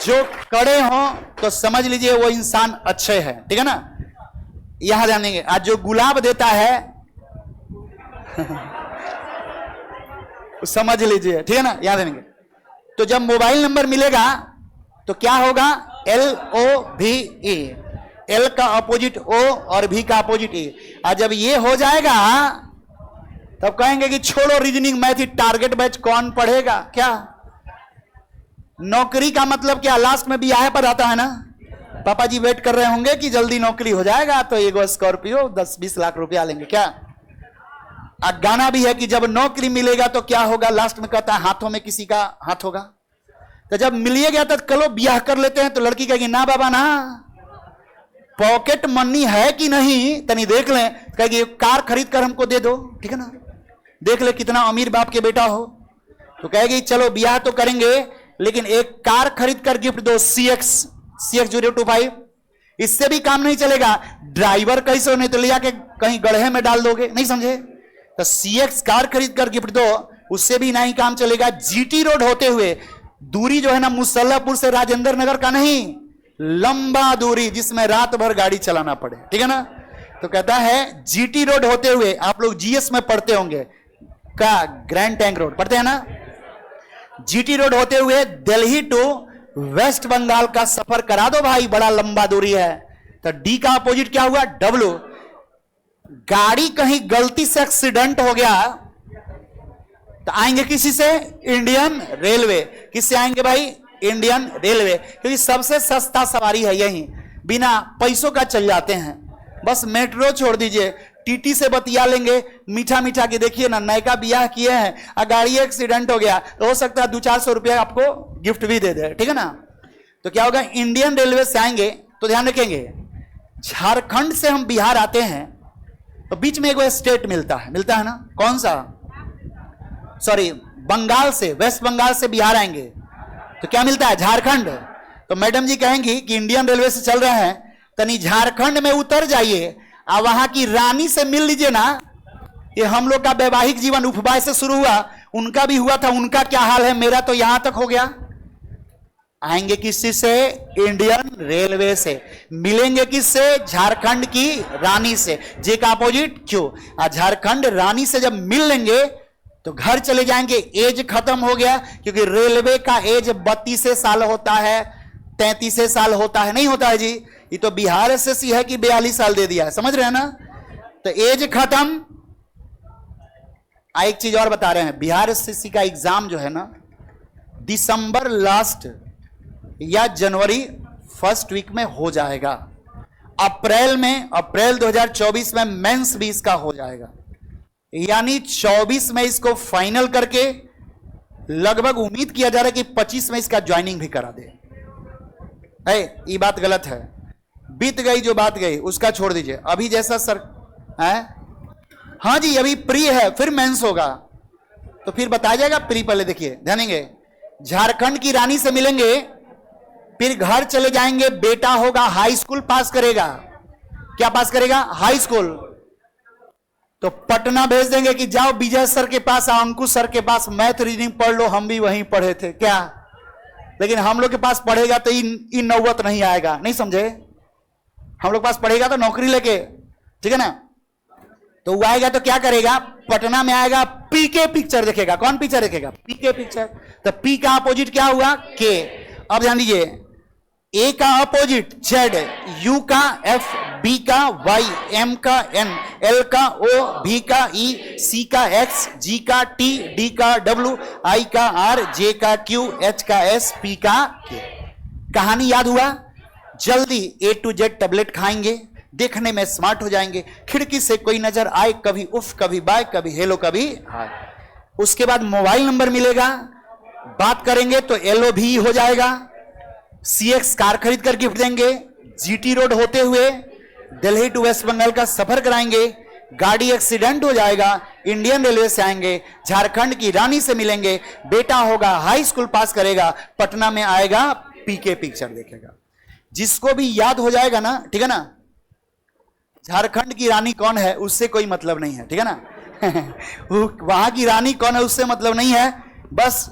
जो कड़े हों तो समझ लीजिए वो इंसान अच्छे हैं, ठीक है ना, यहां जानेंगे। आज जो गुलाब देता है समझ लीजिए, ठीक है ना, याद देंगे। तो जब मोबाइल नंबर मिलेगा तो क्या होगा, LOVE, L का अपोजिट O और V का अपोजिट E। और जब ये हो जाएगा तब कहेंगे कि छोड़ो रीजनिंग मैथ, टारगेट बैच कौन पढ़ेगा। क्या नौकरी का मतलब क्या, लास्ट में ब्याह पर आता है ना, पापा जी वेट कर रहे होंगे कि जल्दी नौकरी हो जाएगा तो एगो स्कॉर्पियो 10-20 लाख रुपया लेंगे क्या। गाना भी है कि जब नौकरी मिलेगा तो क्या होगा, लास्ट में कहता है हाथों में किसी का हाथ होगा। तो जब मिलिए गया तो कलो ब्याह कर लेते हैं, तो लड़की कहेगी ना बाबा ना, पॉकेट मनी है कि नहीं तनी देख लें। कहेगी कार खरीद कर हमको दे दो, ठीक है ना, देख ले कितना अमीर बाप के बेटा हो। तो कहेगी चलो ब्याह तो करेंगे लेकिन एक कार खरीद कर गिफ्ट दो, CX 025। इससे भी काम नहीं चलेगा, ड्राइवर कैसे होने, तो ले जाके कहीं गड्ढे में डाल दोगे, नहीं समझे। तो CX कार खरीद कर गिफ्ट दो, उससे भी नहीं काम चलेगा। GT रोड होते हुए, दूरी जो है ना मुसल्लापुर से राजेंद्र नगर का नहीं, लंबा दूरी जिसमें रात भर गाड़ी चलाना पड़े, ठीक है ना। तो कहता है GT रोड होते हुए, आप लोग GS में पढ़ते होंगे का, ग्रैंड टैंक रोड पढ़ते हैं ना, GT रोड होते हुए दिल्ली टू वेस्ट बंगाल का सफर करा दो भाई, बड़ा लंबा दूरी है। तो D का अपोजिट क्या हुआ, W। गाड़ी कहीं गलती से एक्सीडेंट हो गया तो आएंगे किसी से, इंडियन रेलवे। किससे आएंगे भाई, इंडियन रेलवे, क्योंकि सबसे सस्ता सवारी है यही, बिना पैसों का चल जाते हैं। बस मेट्रो छोड़ दीजिए, TT से बतिया लेंगे, मीठा मीठा के देखिए ना, नयका ब्याह किए हैं और गाड़ी एक्सीडेंट हो गया तो हो सकता है 200-400 रुपया आपको गिफ्ट भी दे दे, ठीक है ना। तो क्या होगा, इंडियन रेलवे से आएंगे तो ध्यान रखेंगे, झारखंड से हम बिहार आते हैं तो बीच में एक स्टेट मिलता है ना, कौन सा, सॉरी बंगाल से, वेस्ट बंगाल से बिहार आएंगे तो क्या मिलता है, झारखंड। तो मैडम जी कहेंगी कि इंडियन रेलवे से चल रहे हैं, तनी झारखंड में उतर जाइए और वहां की रानी से मिल लीजिए ना। ये हम लोग का वैवाहिक जीवन उपवास से शुरू हुआ, उनका भी हुआ था, उनका क्या हाल है, मेरा तो यहां तक हो गया। आएंगे किससे से, इंडियन रेलवे से। मिलेंगे किससे, झारखंड की रानी से, जे का अपोजिट क्यों। झारखंड रानी से जब मिल लेंगे तो घर चले जाएंगे, एज खत्म हो गया, क्योंकि रेलवे का एज 32 साल होता है, 33 साल होता है, नहीं होता है जी। ये तो बिहार SSC है कि 42 साल दे दिया है, समझ रहे हैं ना। तो एज खत्म। एक चीज और बता रहे हैं, बिहार SSC का एग्जाम जो है ना, दिसंबर लास्ट या जनवरी फर्स्ट वीक में हो जाएगा। अप्रैल 2024 में मेंस भी इसका हो जाएगा, यानी 24 में इसको फाइनल करके लगभग उम्मीद किया जा रहा है कि 25 में इसका ज्वाइनिंग भी करा दे। ये बात गलत है, बीत गई जो बात गई उसका छोड़ दीजिए। अभी जैसा सर है, हाँ जी अभी प्री है, फिर मेंस होगा तो फिर बताया जाएगा प्री। पहले देखिए ध्यान देंगे, झारखंड की रानी से मिलेंगे, फिर घर चले जाएंगे, बेटा होगा हाई स्कूल पास करेगा। क्या पास करेगा? High school. तो पटना भेज देंगे कि जाओ विजय सर के पास, अंकुश सर के पास मैथ रीजनिंग पढ़ लो, हम भी वहीं पढ़े थे क्या। लेकिन हम लोग के पास पढ़ेगा तो इन नौबत नहीं आएगा, नहीं समझे। हम लोग पास पढ़ेगा तो नौकरी लेके, ठीक है ना। तो वो आएगा तो क्या करेगा, पटना में आएगा, पीके पिक्चर देखेगा। कौन पिक्चर देखेगा? पीके पिक्चर। तो पी का अपोजिट क्या हुआ? के। अब ध्यान दीजिए, ए का अपोजिट जेड, यू का एफ, बी का वाई, एम का एन, एल का ओ, भी का ई, सी का एक्स, जी का टी, डी का डब्ल्यू, आई का आर, जे का क्यू, एच का एस, पी का के। कहानी याद हुआ? जल्दी ए टू जेड टेबलेट खाएंगे, देखने में स्मार्ट हो जाएंगे। खिड़की से कोई नजर आए, कभी उफ, कभी बाय, कभी हेलो, कभी हाय। उसके बाद मोबाइल नंबर मिलेगा, बात करेंगे तो एलओ भी हो जाएगा। सीएक्स कार खरीद कर गिफ्ट देंगे, जीटी रोड होते हुए दिल्ली टू वेस्ट बंगाल का सफर कराएंगे, गाड़ी एक्सीडेंट हो जाएगा, इंडियन रेलवे से आएंगे, झारखंड की रानी से मिलेंगे, बेटा होगा हाई स्कूल पास करेगा, पटना में आएगा, पीके पिक्चर देखेगा। जिसको भी याद हो जाएगा ना, ठीक है ना, झारखंड की रानी कौन है उससे कोई मतलब नहीं है, ठीक है ना। वहां की रानी कौन है उससे मतलब नहीं है, बस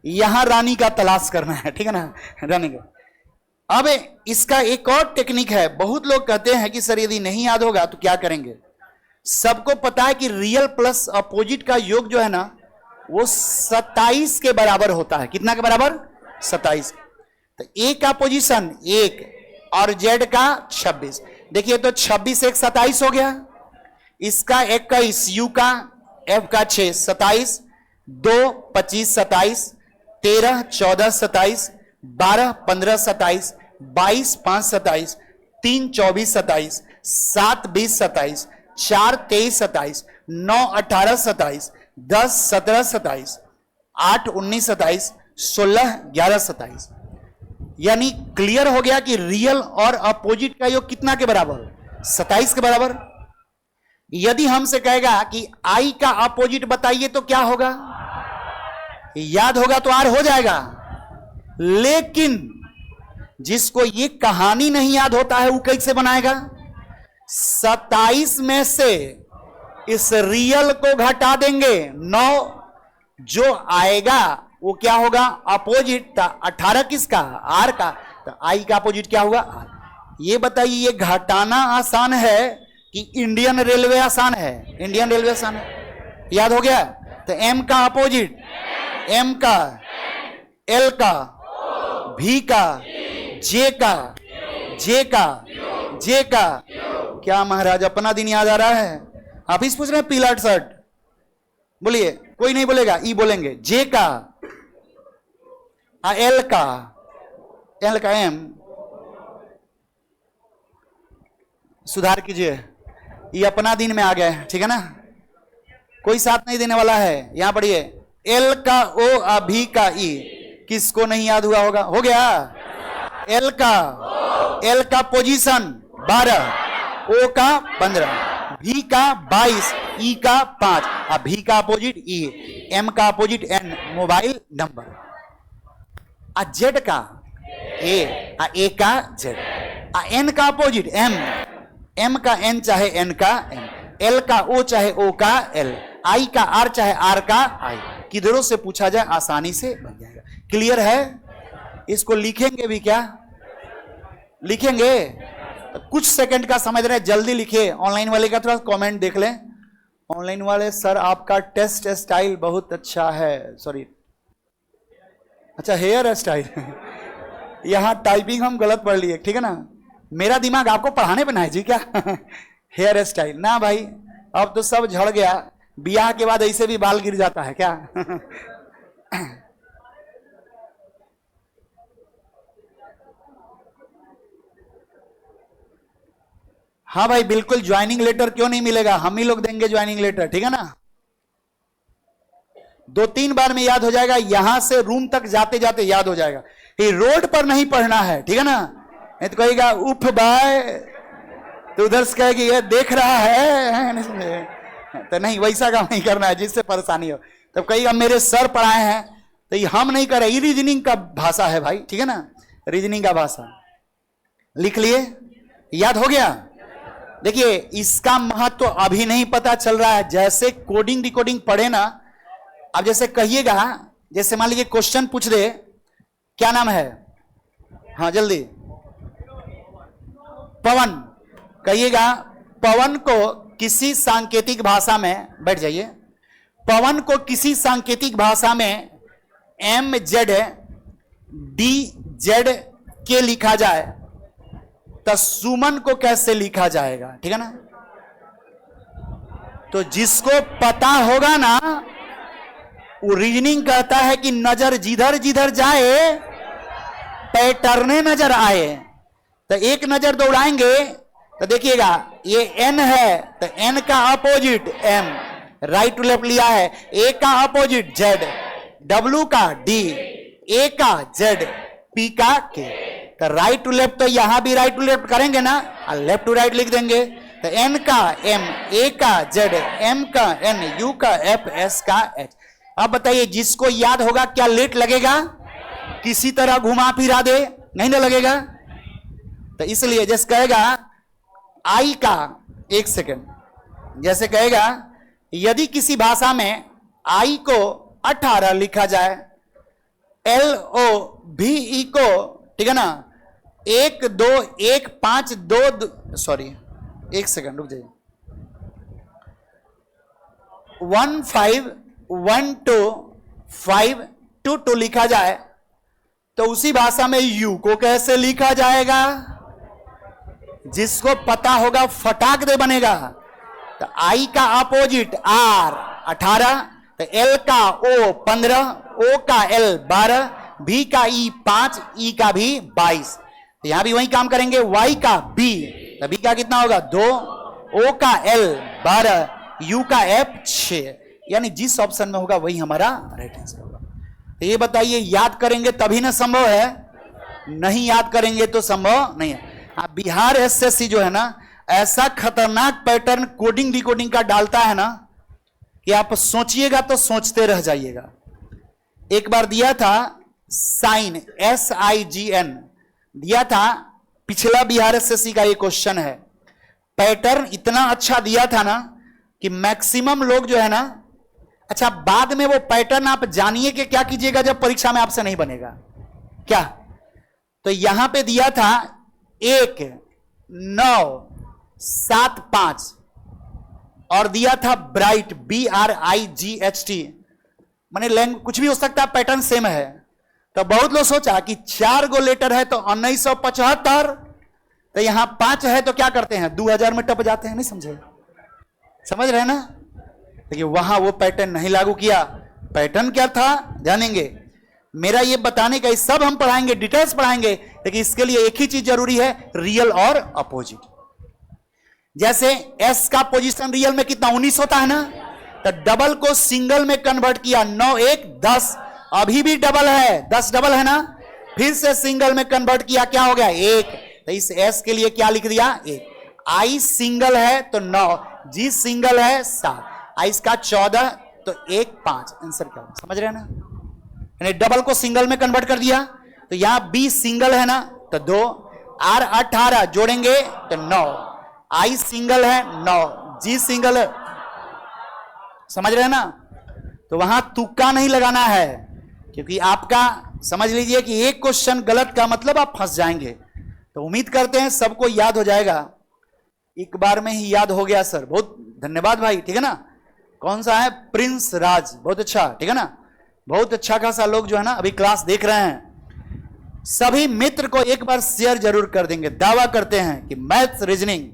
यहां रानी का तलाश करना है, ठीक है ना, रानी का। अब इसका एक और टेक्निक है। बहुत लोग कहते हैं कि सर यदि नहीं याद होगा तो क्या करेंगे। सबको पता है कि रियल प्लस अपोजिट का योग जो है ना वो 27 के बराबर होता है। कितना के बराबर? 27। तो ए का पोजीशन 1 और जेड का 26। देखिए तो 26 1 27 हो गया, इसका 21, यू का एफ का 6 27, 2 25 27, 13 14 27, 12 15 27, 22 5 27, 3 24 27, 7 20 27, 4 23 27, 9 18 27, 10 17 27, 8 19 27, 16 11 27। यानी क्लियर हो गया कि रियल और अपोजिट का योग कितना के बराबर? 27 के बराबर। यदि हमसे कहेगा कि आई का अपोजिट बताइए तो क्या होगा? याद होगा तो आर हो जाएगा। लेकिन जिसको ये कहानी नहीं याद होता है वो कैसे बनाएगा? 27 में से इस रियल को घटा देंगे, 9 जो आएगा वो क्या होगा? अपोजिट। 18 किसका? आर का। तो आई का अपोजिट क्या होगा? आर। ये बताइए, ये घटाना आसान है कि इंडियन रेलवे आसान है? इंडियन रेलवे आसान है। याद हो गया? तो एम का अपोजिट, एम का, एल का, भी का, जे का, जे का, जे का। क्या महाराज अपना दिन याद आ रहा है? आप इस पूछ रहे हैं पीला शर्ट, बोलिए। कोई नहीं बोलेगा, ई बोलेंगे। जे का, एल का, एल का एम। सुधार कीजिए, ये अपना दिन में आ गए, ठीक है ना। कोई साथ नहीं देने वाला है। यहां पढ़िए, एल का ओ, भी का ई। किसको नहीं याद हुआ होगा? हो गया। एल का पोजीशन 12, ओ का 15, भी का 22, ई का 5, भी का अपोजिट ई, एम का opposite N, mobile number. Z का ए का जेड, एन का अपोजिट एम, एम का एन चाहे एन का एम, एल का ओ चाहे ओ का एल, आई का आर चाहे आर का आई। किधरों से पूछा जाए आसानी से बन जाएगा। क्लियर है? इसको लिखेंगे भी क्या? लिखेंगे? कुछ सेकंड का समय दे रहे हैं, जल्दी लिखिए। ऑनलाइन वाले का थोड़ा कमेंट देख लें। ऑनलाइन वाले, सर आपका टेस्ट स्टाइल बहुत अच्छा है। सॉरी, अच्छा हेयर स्टाइल। यहां टाइपिंग हम गलत पढ़ लिए, ठीक है ना। मेरा दिमाग आपको पढ़ाने पे ना है जी क्या। हेयर स्टाइल ना भाई, अब तो सब झड़ गया। ब्याह के बाद ऐसे भी बाल गिर जाता है क्या? हाँ भाई बिल्कुल, ज्वाइनिंग लेटर क्यों नहीं मिलेगा, हम ही लोग देंगे ज्वाइनिंग लेटर, ठीक है ना। 2-3 बार में याद हो जाएगा, यहां से रूम तक जाते जाते याद हो जाएगा। ये रोड पर नहीं पढ़ना है, ठीक है ना। नहीं तो कहेगा उफ बाय, तो उधर से कहेगी ये देख रहा है, तो नहीं, वैसा काम नहीं करना है जिससे परेशानी हो। तब कहेगा मेरे सर पढ़ाए हैं, तो ये हम नहीं कर रहे, ये रीजनिंग का भाषा है भाई, ठीक है ना, रीजनिंग का भाषा। लिख लिए, याद हो गया। देखिए इसका महत्व तो अभी नहीं पता चल रहा है, जैसे कोडिंग डिकोडिंग पढ़े ना। अब जैसे कहिएगा, जैसे मान लीजिए क्वेश्चन पूछ दे, क्या नाम है, हाँ जल्दी, पवन, कहिएगा पवन को किसी सांकेतिक भाषा में, बैठ जाइए, पवन को किसी सांकेतिक भाषा में MZ DZ के लिखा जाए तो सुमन को कैसे लिखा जाएगा, ठीक है ना। तो जिसको पता होगा ना, वो रीजनिंग कहता है कि नजर जिधर जिधर जाए पैटर्न नजर आए। तो एक नजर दौड़ाएंगे तो देखिएगा ये N है, तो N का opposite M, right to left लिया है, A का अपोजिट Z, W का D, A का Z, P का K। तो राइट टू लेफ्ट तो यहां भी राइट टू लेफ्ट करेंगे ना, और लेफ्ट टू राइट लिख देंगे। तो N का M, A का Z, M का N, U का F, S का H। अब बताइए जिसको याद होगा क्या लेट लगेगा, किसी तरह घुमा फिरा दे, नहीं ना लगेगा। तो इसलिए जैसे कहेगा आई का, एक सेकंड, जैसे कहेगा यदि किसी भाषा में आई को 18 लिखा जाए, LOVE को, ठीक है ना, 1 2 1 5 2, सॉरी एक सेकंड रुक जाइए, 1 5 1 2 5 2 2 लिखा जाए, तो उसी भाषा में यू को कैसे लिखा जाएगा, जिसको पता होगा फटाक दे बनेगा। तो आई का अपोजिट R 18, तो L का O 15, O का L 12, B का E 5, E का भी 22। तो यहां भी वही काम करेंगे, Y का B, तो B का कितना होगा 2, O का L 12, U का F 6। यानी जिस ऑप्शन में होगा वही हमारा राइट आंसर होगा। तो ये बताइए याद करेंगे तभी ना संभव है, नहीं याद करेंगे तो संभव नहीं है। बिहार SSC जो है ना, ऐसा खतरनाक पैटर्न कोडिंग डिकोडिंग का डालता है ना कि आप सोचिएगा तो सोचते रह जाइएगा। एक बार दिया था साइन, SIGN दिया था, पिछला बिहार SSC का ये क्वेश्चन है। पैटर्न इतना अच्छा दिया था ना कि मैक्सिमम लोग जो है ना, अच्छा बाद में वो पैटर्न आप जानिए कि क्या कीजिएगा जब परीक्षा में आपसे नहीं बनेगा क्या। तो यहां पे दिया था 1 9 7 5 और दिया था ब्राइट, BRIGHT, माने लैंग्वेज कुछ भी हो सकता है, पैटर्न सेम है। तो बहुत लोग सोचा कि 4 गो लेटर है तो 1975, तो यहां 5 है तो क्या करते हैं 2000 में टप जाते हैं, नहीं समझे, समझ रहे हैं ना। देखिए वहां वो पैटर्न नहीं लागू किया। पैटर्न क्या था जानेंगे, मेरा ये बताने का, सब हम पढ़ाएंगे, डिटेल्स पढ़ाएंगे, लेकिन इसके लिए एक ही चीज जरूरी है, रियल और अपोजिट। जैसे S का पोजीशन रियल में कितना 19 होता है ना, तो डबल को सिंगल में कन्वर्ट किया, 9 1 10, अभी भी डबल है, 10 डबल है ना, फिर से सिंगल में कन्वर्ट किया, क्या हो गया 1। तो इस S के लिए क्या लिख दिया 1। I सिंगल है तो 9, G सिंगल है 7, I इसका 14, तो 1 5, आंसर क्या, समझ रहे हैं ना। यानी डबल को सिंगल में कन्वर्ट कर दिया। तो यहां B सिंगल है ना, तो 2, R 18 जोड़ेंगे तो 9, I सिंगल है 9, G सिंगल है, समझ रहे हैं ना। तो वहां तुक्का नहीं लगाना है, क्योंकि आपका समझ लीजिए कि एक क्वेश्चन गलत का मतलब आप फंस जाएंगे। तो उम्मीद करते हैं सबको याद हो जाएगा, एक बार में ही याद हो गया सर, बहुत धन्यवाद भाई, ठीक है ना। कौन सा है, प्रिंस राज, बहुत अच्छा, ठीक है ना, बहुत अच्छा खासा लोग जो है ना अभी क्लास देख रहे हैं। सभी मित्र को एक बार शेयर जरूर कर देंगे। दावा करते हैं कि मैथ्स रीजनिंग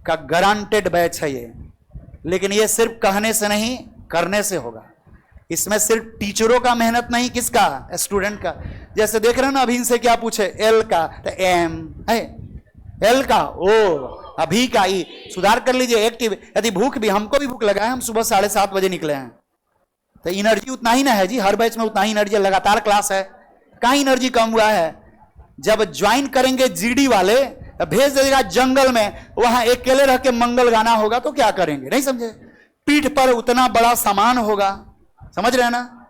का गारंटेड बैच है ये, लेकिन ये सिर्फ कहने से नहीं करने से होगा। इसमें सिर्फ टीचरों का मेहनत नहीं, किसका, स्टूडेंट का। जैसे देख रहे हैं ना, अभी इनसे क्या पूछे, एल का तो एम है, एल का ओ, अभी का ई, सुधार कर लीजिए एक्टिव। यदि भूख भी, हमको भी भूख लगा है, हम सुबह 7:30 बजे निकले हैं, तो एनर्जी उतना ही ना है जी, हर बैच में उतना ही एनर्जी, लगातार क्लास है, कहाँ एनर्जी कम हुआ है। जब ज्वाइन करेंगे जीडी वाले, भेज देगा जंगल में, वहां अकेले रह के मंगल गाना होगा तो क्या करेंगे, नहीं समझे। पीठ पर उतना बड़ा सामान होगा, समझ रहे हैं ना,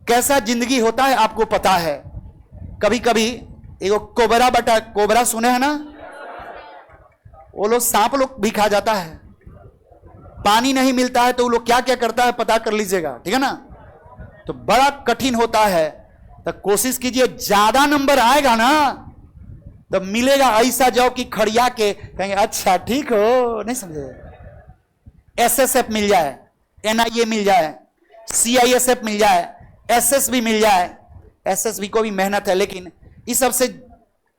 कैसा जिंदगी होता है आपको पता है। कभी कभी एगो कोबरा बटा, कोबरा सुने हैं ना, वो लोग सांप लोग भी खा जाता है, पानी नहीं मिलता है तो वो लोग क्या क्या करता है पता कर लीजिएगा, ठीक है ना। तो बड़ा कठिन होता है, तो कोशिश कीजिए, ज्यादा नंबर आएगा ना तो मिलेगा ऐसा जाओ कि खड़िया के कहेंगे अच्छा ठीक हो, नहीं समझे। एसएसएफ मिल जाए, एनआईए मिल जाए, सीआईएसएफ मिल जाए, एसएसबी मिल जाए। एसएसबी को भी मेहनत है, लेकिन इस सबसे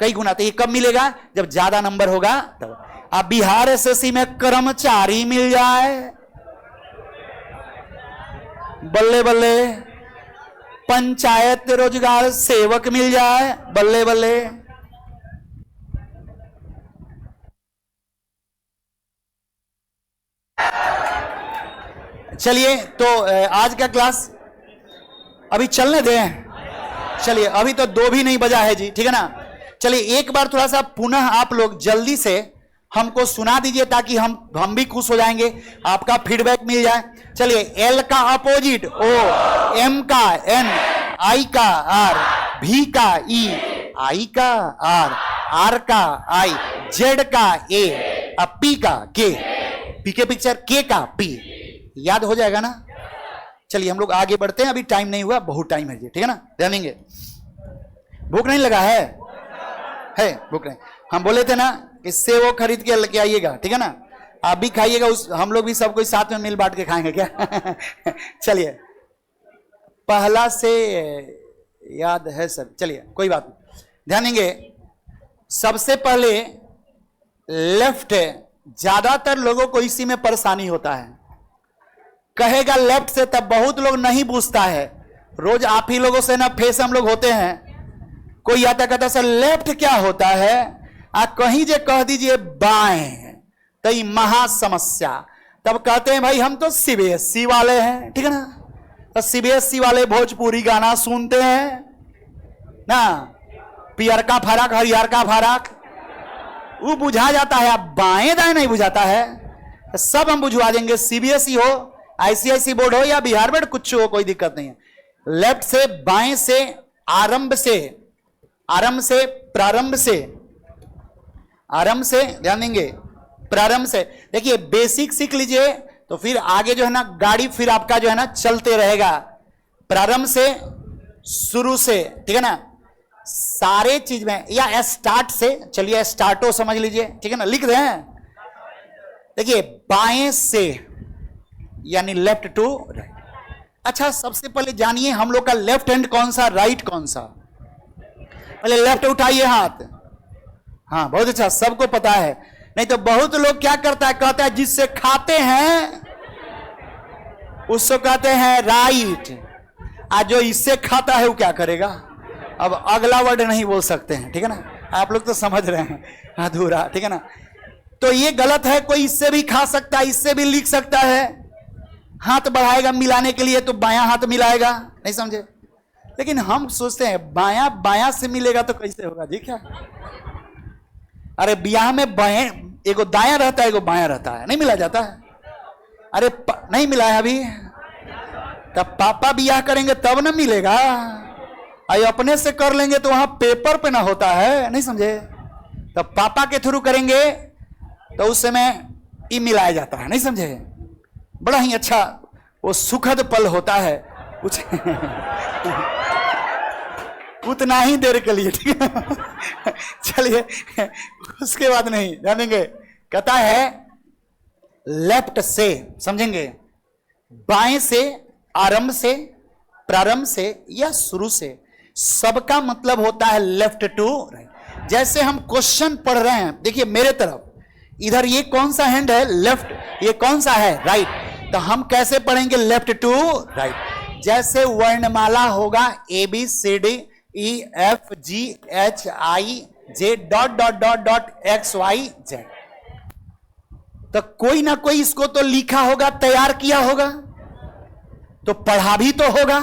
कई गुना। तो ये कब मिलेगा, जब ज्यादा नंबर होगा तब। अब बिहार एसएससी में कर्मचारी मिल जाए, बल्ले बल्ले, पंचायत रोजगार सेवक मिल जाए, बल्ले बल्ले। चलिए, तो आज का क्लास अभी चलने दें। चलिए, अभी तो 2 भी नहीं बजा है जी, ठीक है ना। चलिए एक बार थोड़ा सा पुनः आप लोग जल्दी से हमको सुना दीजिए, ताकि हम भी खुश हो जाएंगे, आपका फीडबैक मिल जाए। चलिए, एल का अपोजिट ओ, एम का एन, आई का आर, भी का ई, आई का आर, आर का आई, जेड का ए, पी का के, पी के पिक्चर, के का पी, याद हो जाएगा ना। चलिए हम लोग आगे बढ़ते हैं, अभी टाइम नहीं हुआ, बहुत टाइम है जी, ठीक है ना, जानेंगे। भूख नहीं लगा है भूख नहीं। हम बोले थे ना, इससे वो खरीद के लेके आइएगा, ठीक है ना, आप भी खाइएगा, उस हम लोग भी सब कोई साथ में मिल बांट के खाएंगे क्या। चलिए, पहला से याद है सर, चलिए कोई बात नहीं, ध्यान देंगे। सबसे पहले लेफ्ट, ज्यादातर लोगों को इसी में परेशानी होता है, कहेगा लेफ्ट से, तब बहुत लोग नहीं पूछता है। रोज आप ही लोगों से ना फेस हम लोग होते हैं, कोई आता कहता सर लेफ्ट क्या होता है, कहीं जे कह दीजिए बाएं, तो ये महा समस्या। तब कहते हैं भाई हम तो सीबीएसई वाले हैं, ठीक है ना, तो सीबीएसई वाले भोजपुरी गाना सुनते हैं ना, पियर का फराक हरियर का फराक, वो बुझा जाता है, अब बाएं दाएं नहीं बुझाता है, तो सब हम बुझवा देंगे। सीबीएसई हो, आईसीआईसी बोर्ड हो या बिहार बोर्ड, कुछ हो, कोई दिक्कत नहीं है। लेफ्ट से, बाएं से, आरंभ से, आरंभ से, प्रारंभ से, आरंभ से, ध्यान देंगे, प्रारंभ से। देखिए बेसिक सीख लीजिए, तो फिर आगे जो है ना गाड़ी फिर आपका जो है ना चलते रहेगा। प्रारंभ से, शुरू से, ठीक है ना, सारे चीज में, या स्टार्ट से, चलिए स्टार्टो समझ लीजिए, ठीक है ना, लिख रहे हैं। देखिए बाएं से यानी लेफ्ट टू राइट। अच्छा, सबसे पहले जानिए हम लोग का लेफ्ट हैंड कौन सा, राइट कौन सा। पहले लेफ्ट उठाइए हाथ, हाँ बहुत अच्छा, सबको पता है। नहीं तो बहुत लोग क्या करता है, कहता है जिससे खाते हैं उसको कहते हैं राइट, आज जो इससे खाता है वो क्या करेगा। अब अगला वर्ड नहीं बोल सकते हैं, ठीक है ना, आप लोग तो समझ रहे हैं, अधूरा, ठीक है ना। तो ये गलत है, कोई इससे भी खा सकता है, इससे भी लिख सकता है। हाथ बढ़ाएगा मिलाने के लिए तो बायां हाथ मिलाएगा, नहीं समझे। लेकिन हम सोचते हैं बायां बायां से मिलेगा तो कैसे होगा जी, क्या। अरे ब्याह में बाएं, एगो दायां रहता है, एगो बायां रहता है, नहीं मिला जाता है। अरे नहीं मिला है अभी, तब पापा ब्याह करेंगे तब ना मिलेगा। अरे अपने से कर लेंगे तो वहां पेपर पे ना होता है, नहीं समझे। तब पापा के थ्रू करेंगे तो उस समय ई मिलाया जाता है, नहीं समझे। बड़ा ही अच्छा वो सुखद पल होता है कुछ उतना ही देर के लिए, ठीक है। चलिए उसके बाद नहीं जानेंगे, कहता है लेफ्ट से, समझेंगे, बाएं से, आरंभ से, प्रारंभ से या शुरू से, सबका मतलब होता है लेफ्ट टू राइट। जैसे हम क्वेश्चन पढ़ रहे हैं, देखिए मेरे तरफ, इधर ये कौन सा हैंड है, लेफ्ट, ये कौन सा है, राइट। तो हम कैसे पढ़ेंगे, लेफ्ट टू राइट। जैसे वर्णमाला होगा A B C D E F G H I Z dot dot dot dot X Y Z. तो कोई ना कोई इसको तो लिखा होगा, तैयार किया होगा, तो पढ़ा भी तो होगा।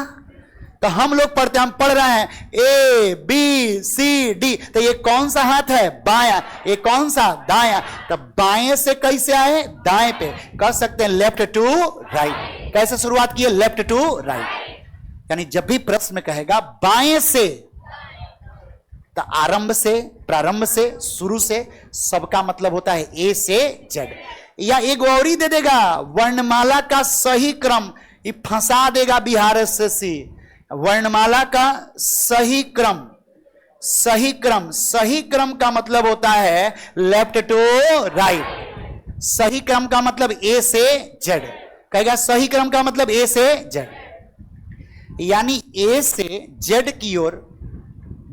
तो हम लोग पढ़ते, हम पढ़ रहे हैं ए बी सी डी, तो ये कौन सा हाथ है? बायां। ये कौन सा? दायां। तो बाएं से कैसे आए? दाएं पे। कह सकते हैं लेफ्ट टू राइट। कैसे शुरुआत की है? Left to right. यानी जब भी प्रश्न कहेगा बाएं से, तो आरंभ से, प्रारंभ से, शुरू से, सबका मतलब होता है ए से जेड। या एक और ही दे देगा वर्णमाला का सही क्रम, ये फंसा देगा बिहार से सी। वर्णमाला का सही क्रम, सही क्रम, सही क्रम का मतलब होता है लेफ्ट टू राइट। सही क्रम का मतलब ए से जेड। कहेगा सही क्रम का मतलब ए से जेड। यानी ए से जेड की ओर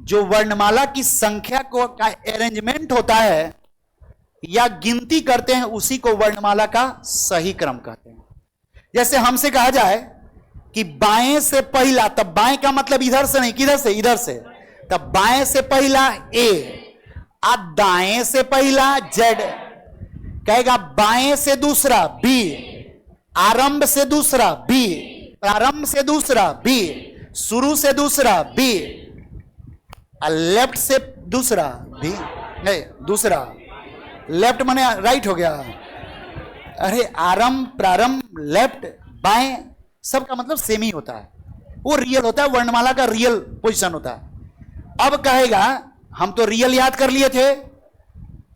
जो वर्णमाला की संख्या को का अरेंजमेंट होता है या गिनती करते हैं, उसी को वर्णमाला का सही क्रम कहते हैं। जैसे हमसे कहा जाए कि बाएं से पहला, तब बाएं का मतलब इधर से नहीं, किधर से? इधर से। तब बाएं से पहला ए, दाएं से पहला जेड। कहेगा बाएं से दूसरा बी, आरंभ से दूसरा बी, प्रारंभ से दूसरा बी, शुरू से दूसरा बी, लेफ्ट से दूसरा बी। नहीं, दूसरा लेफ्ट माने राइट हो गया। अरे आरंभ, प्रारंभ, लेफ्ट, बाएं, सबका मतलब सेम ही होता है। वो रियल होता है, वर्णमाला का रियल पोजीशन होता है। अब कहेगा हम तो रियल याद कर लिए थे,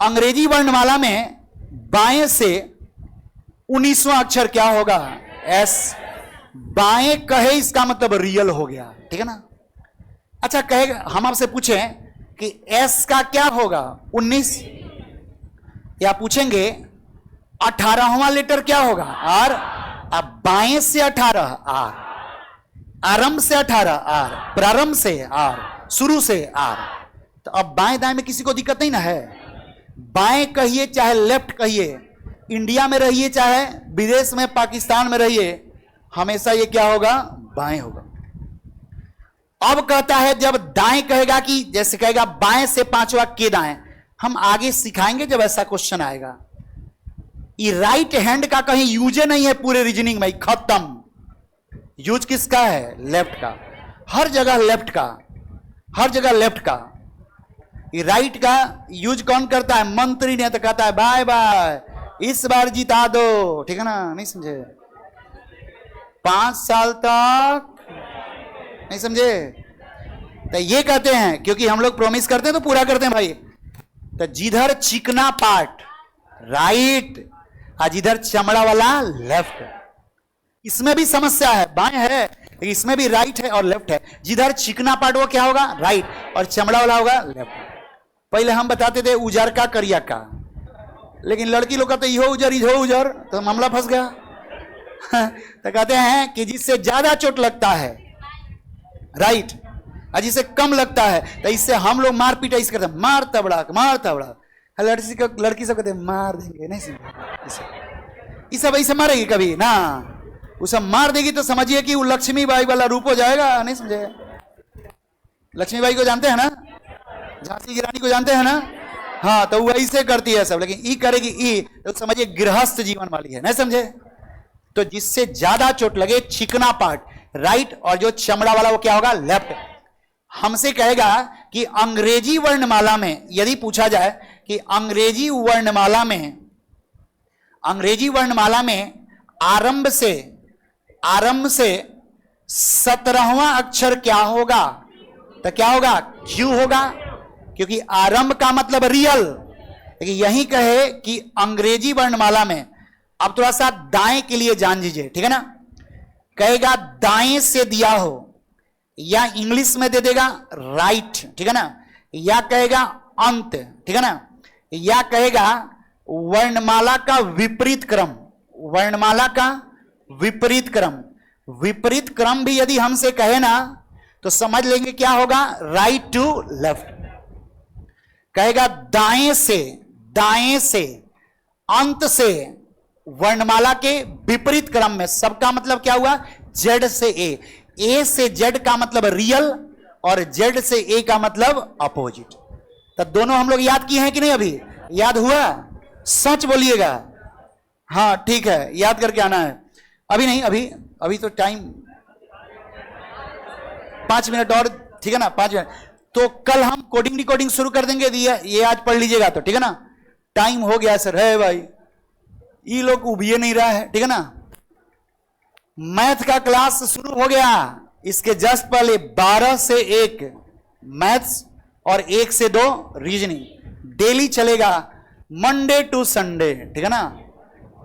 अंग्रेजी वर्णमाला में बाएं से 19वां अक्षर क्या होगा? एस। बाएं कहे इसका मतलब रियल हो गया, ठीक है ना। अच्छा कहेगा, हम आपसे पूछें कि एस का क्या होगा? 19। या पूछेंगे 18वां लेटर क्या होगा? आर। अब बाएं से 18 आर, आरंभ से 18 आर, प्रारंभ से आर, शुरू से आर। तो अब बाएं दाएं में किसी को दिक्कत नहीं ना है। बाएं कहिए चाहे लेफ्ट कहिए, इंडिया में रहिए चाहे विदेश में, पाकिस्तान में रहिए, हमेशा ये क्या होगा? बाएं होगा। अब कहता है जब दाएं कहेगा, कि जैसे कहेगा बाएं से 5वां के दाएं, हम आगे सिखाएंगे जब ऐसा क्वेश्चन आएगा। ये राइट हैंड का कहीं यूज नहीं है पूरे रीजनिंग में, खत्म। यूज किसका है? लेफ्ट का। हर जगह लेफ्ट का, हर जगह लेफ्ट का। ये राइट का यूज कौन करता है? मंत्री ने तो कहता है बाय बाय, इस बार जिता दो, ठीक है ना। नहीं समझे? 5 साल तक नहीं समझे? तो ये कहते हैं, क्योंकि हम लोग प्रॉमिस करते हैं तो पूरा करते हैं भाई। तो जिधर चिकना पार्ट राइट, आज इधर चमड़ा वाला लेफ्ट। इसमें भी समस्या है, बाएं है, इसमें भी राइट है और लेफ्ट है। जिधर चिकना पार्ट वो क्या होगा? राइट, और चमड़ा वाला होगा लेफ्ट। पहले हम बताते थे उजर का करिया का, लेकिन लड़की लोग का तो इहो उजर इहो उजर, तो मामला फंस गया। तो कहते हैं कि जिससे ज्यादा चोट लगता है राइट, और जिससे कम लगता है, तो इससे हम लोग मार पीटा इस करते हैं, मार तबड़ा, मार तबड़ा। लड़की सब कहते हैं मार देंगे, नहीं समझे? ये सब ऐसे मारेगी कभी ना, उसे मार देगी तो समझिए कि वो लक्ष्मीबाई वाला रूप हो जाएगा, नहीं समझे? लक्ष्मीबाई को जानते हैं ना, झांसी की रानी को जानते हैं ना। हाँ, तो वो ऐसे करती है सब, लेकिन ई करेगी ई, तो समझिए गृहस्थ जीवन वाली है, नहीं समझे? तो जिससे ज्यादा चोट लगे चिकना पार्ट राइट, और जो चमड़ा वाला वो क्या होगा? लेफ्ट। हमसे कहेगा कि अंग्रेजी वर्णमाला में यदि पूछा जाए कि अंग्रेजी वर्णमाला में आरंभ से 17वां अक्षर क्या होगा? तो क्या होगा? क्यू होगा, क्योंकि आरंभ का मतलब रियल। लेकिन यही कहे कि अंग्रेजी वर्णमाला में, अब थोड़ा सा दाएं के लिए जान लीजिए, ठीक है ना। कहेगा दाएं से दिया हो, या इंग्लिश में दे देगा राइट, ठीक है ना, या कहेगा अंत, ठीक है ना, या कहेगा वर्णमाला का विपरीत क्रम, वर्णमाला का विपरीत क्रम। विपरीत क्रम भी यदि हमसे कहे ना, तो समझ लेंगे क्या होगा? Right to left. कहेगा दाएं से अंत से, वर्णमाला के विपरीत क्रम में, सबका मतलब क्या हुआ? जेड से ए से जेड का मतलब रियल, और जेड से ए का मतलब अपोजिट। तो दोनों हम लोग याद किए हैं कि नहीं? अभी याद हुआ? सच बोलिएगा। हाँ ठीक है, याद करके आना है। अभी नहीं, अभी तो टाइम 5 मिनट और, ठीक है ना? 5 मिनट। तो कल हम कोडिंग डिकोडिंग शुरू कर देंगे। ये आज पढ़ लीजिएगा तो, ठीक है ना? टाइम हो गया सर। है भाई, ये लोग उबिए नहीं रहा है, ठीक है ना? मैथ का क्लास शुरू हो गया। इसके जस्ट पहले 12 से 1 मैथ्स और 1 से 2 रीजनिंग डेली चलेगा, मंडे टू संडे, ठीक है ना?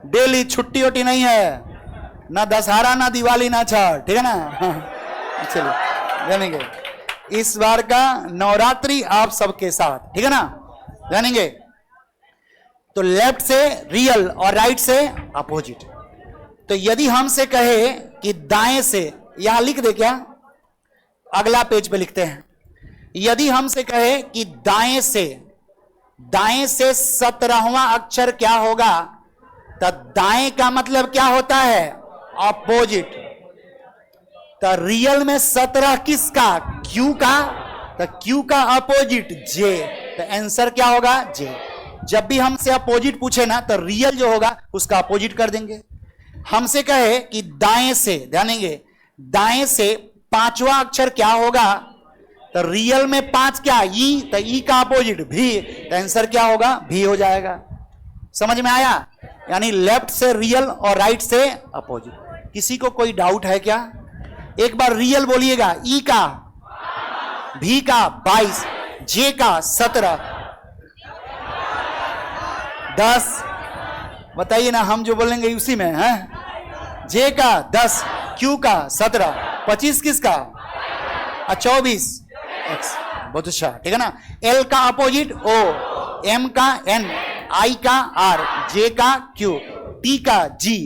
डेली, छुट्टी वट्टी नहीं है, ना दशहरा ना दिवाली ना छठ, ठीक है ना? चलिए जानेंगे इस बार का नवरात्रि आप सबके साथ, ठीक है ना? जानेंगे। तो लेफ्ट से रियल और राइट से अपोजिट। तो यदि हमसे कहे कि दाएं से, यहां लिख दे क्या? अगला पेज पे लिखते हैं। यदि हमसे कहे कि दाएं से 17वां अक्षर क्या होगा, तो दाएं का मतलब क्या होता है? अपोजिट। तो रियल में 17 किसका? क्यू का। तो क्यू का अपोजिट जे। तो आंसर क्या होगा? जे। जब भी हमसे अपोजिट पूछे ना, तो रियल जो होगा उसका अपोजिट कर देंगे। हमसे कहे कि दाएं से, ध्यान देंगे, दाएं से 5वां अक्षर क्या होगा, तो रियल में 5 क्या? ई। तो ई का अपोजिट भी। तो आंसर क्या होगा? भी हो जाएगा। समझ में आया? यानी लेफ्ट से रियल और राइट से अपोजिट। किसी को कोई डाउट है क्या? एक बार रियल बोलिएगा। ई का, भी का 22, जे का 17, 10। बताइए ना, हम जो बोलेंगे उसी में है। जे का 10, क्यू का 17, 25 किसका? 24 एक्स। बहुत अच्छा, ठीक है ना? एल का अपोजिट ओ, एम का एन, आई का आर, जे का क्यू, टी का जी,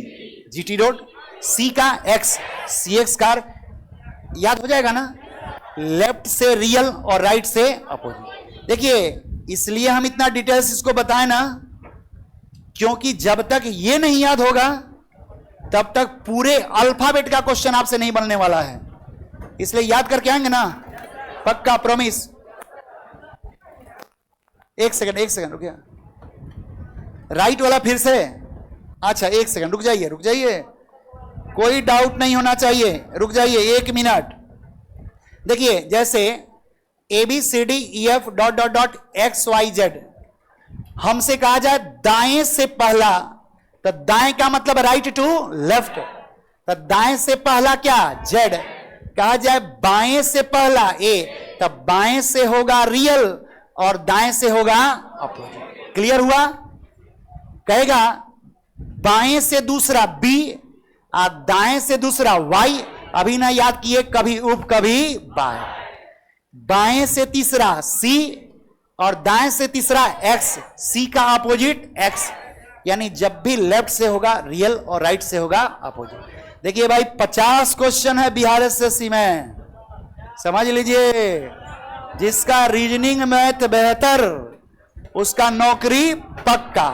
जी टी डॉट, सी का एक्स, सी एक्स कार। याद हो जाएगा ना? लेफ्ट से रियल और राइट से अपोजिट। देखिए, इसलिए हम इतना डिटेल्स इसको बताएं ना, क्योंकि जब तक ये नहीं याद होगा तब तक पूरे अल्फाबेट का क्वेश्चन आपसे नहीं बनने वाला है। इसलिए याद करके आएंगे ना, पक्का, प्रॉमिस। एक सेकंड रुकिए। राइट वाला फिर से। अच्छा, एक सेकंड रुक जाइए, कोई डाउट नहीं होना चाहिए, रुक जाइए 1 मिनट। देखिए, जैसे ABCDEF dot dot dot XYZ हमसे कहा जाए दाएं से पहला, तो दाएं का मतलब राइट टू लेफ्ट। तो दाएं से पहला क्या? Z। कहा जाए बाएं से पहला A, तब बाएं से होगा रियल और दाएं से होगा अपोजिट। क्लियर हुआ? कहेगा बाएं से दूसरा B और दाएं से दूसरा Y। अभी ना याद किए, कभी उप कभी बाय। बाएं से तीसरा C और दाएं से तीसरा X, C का अपोजिट X। यानी जब भी लेफ्ट से होगा रियल और राइट से होगा अपोजिट। देखिए भाई, 50 क्वेश्चन है बिहार एसएससी में, समझ लीजिए। जिसका रीजनिंग मैथ बेहतर उसका नौकरी पक्का।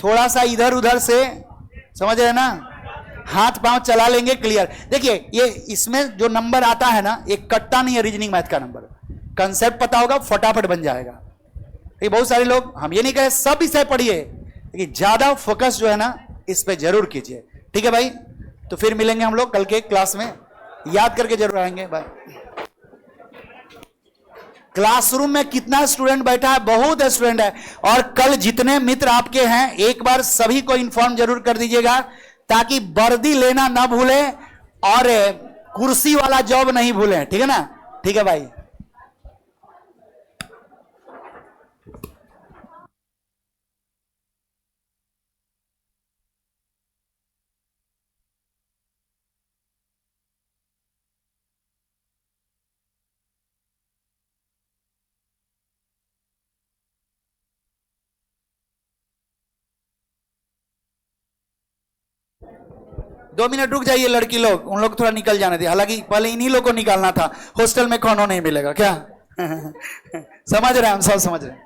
थोड़ा सा इधर उधर से, समझ रहे ना, हाथ पांव चला लेंगे, क्लियर। देखिए, ये इसमें जो नंबर आता है ना, एक कट्टा नहीं है रीजनिंग मैथ का नंबर। कंसेप्ट पता होगा, फटाफट बन जाएगा। ये बहुत सारे लोग, हम ये नहीं कहे सब विषय पढ़िए, लेकिन ज्यादा फोकस जो है ना इस पे जरूर कीजिए, ठीक है भाई? तो फिर मिलेंगे हम लोग कल के क्लास में, याद करके जरूर आएंगे। बाय। क्लासरूम में कितना स्टूडेंट बैठा है? बहुत स्टूडेंट है। और कल जितने मित्र आपके हैं, एक बार सभी को इन्फॉर्म जरूर कर दीजिएगा, ताकि वर्दी लेना ना भूले और कुर्सी वाला जॉब नहीं भूले, ठीक है ना? ठीक है भाई। दो मिनट रुक जाइए लड़की लोग, उन लोग थोड़ा निकल जाने थे। हालांकि पहले इन्हीं लोग को निकालना था, हॉस्टल में खाना नहीं मिलेगा क्या? समझ रहे हैं हम, सब समझ रहे हैं।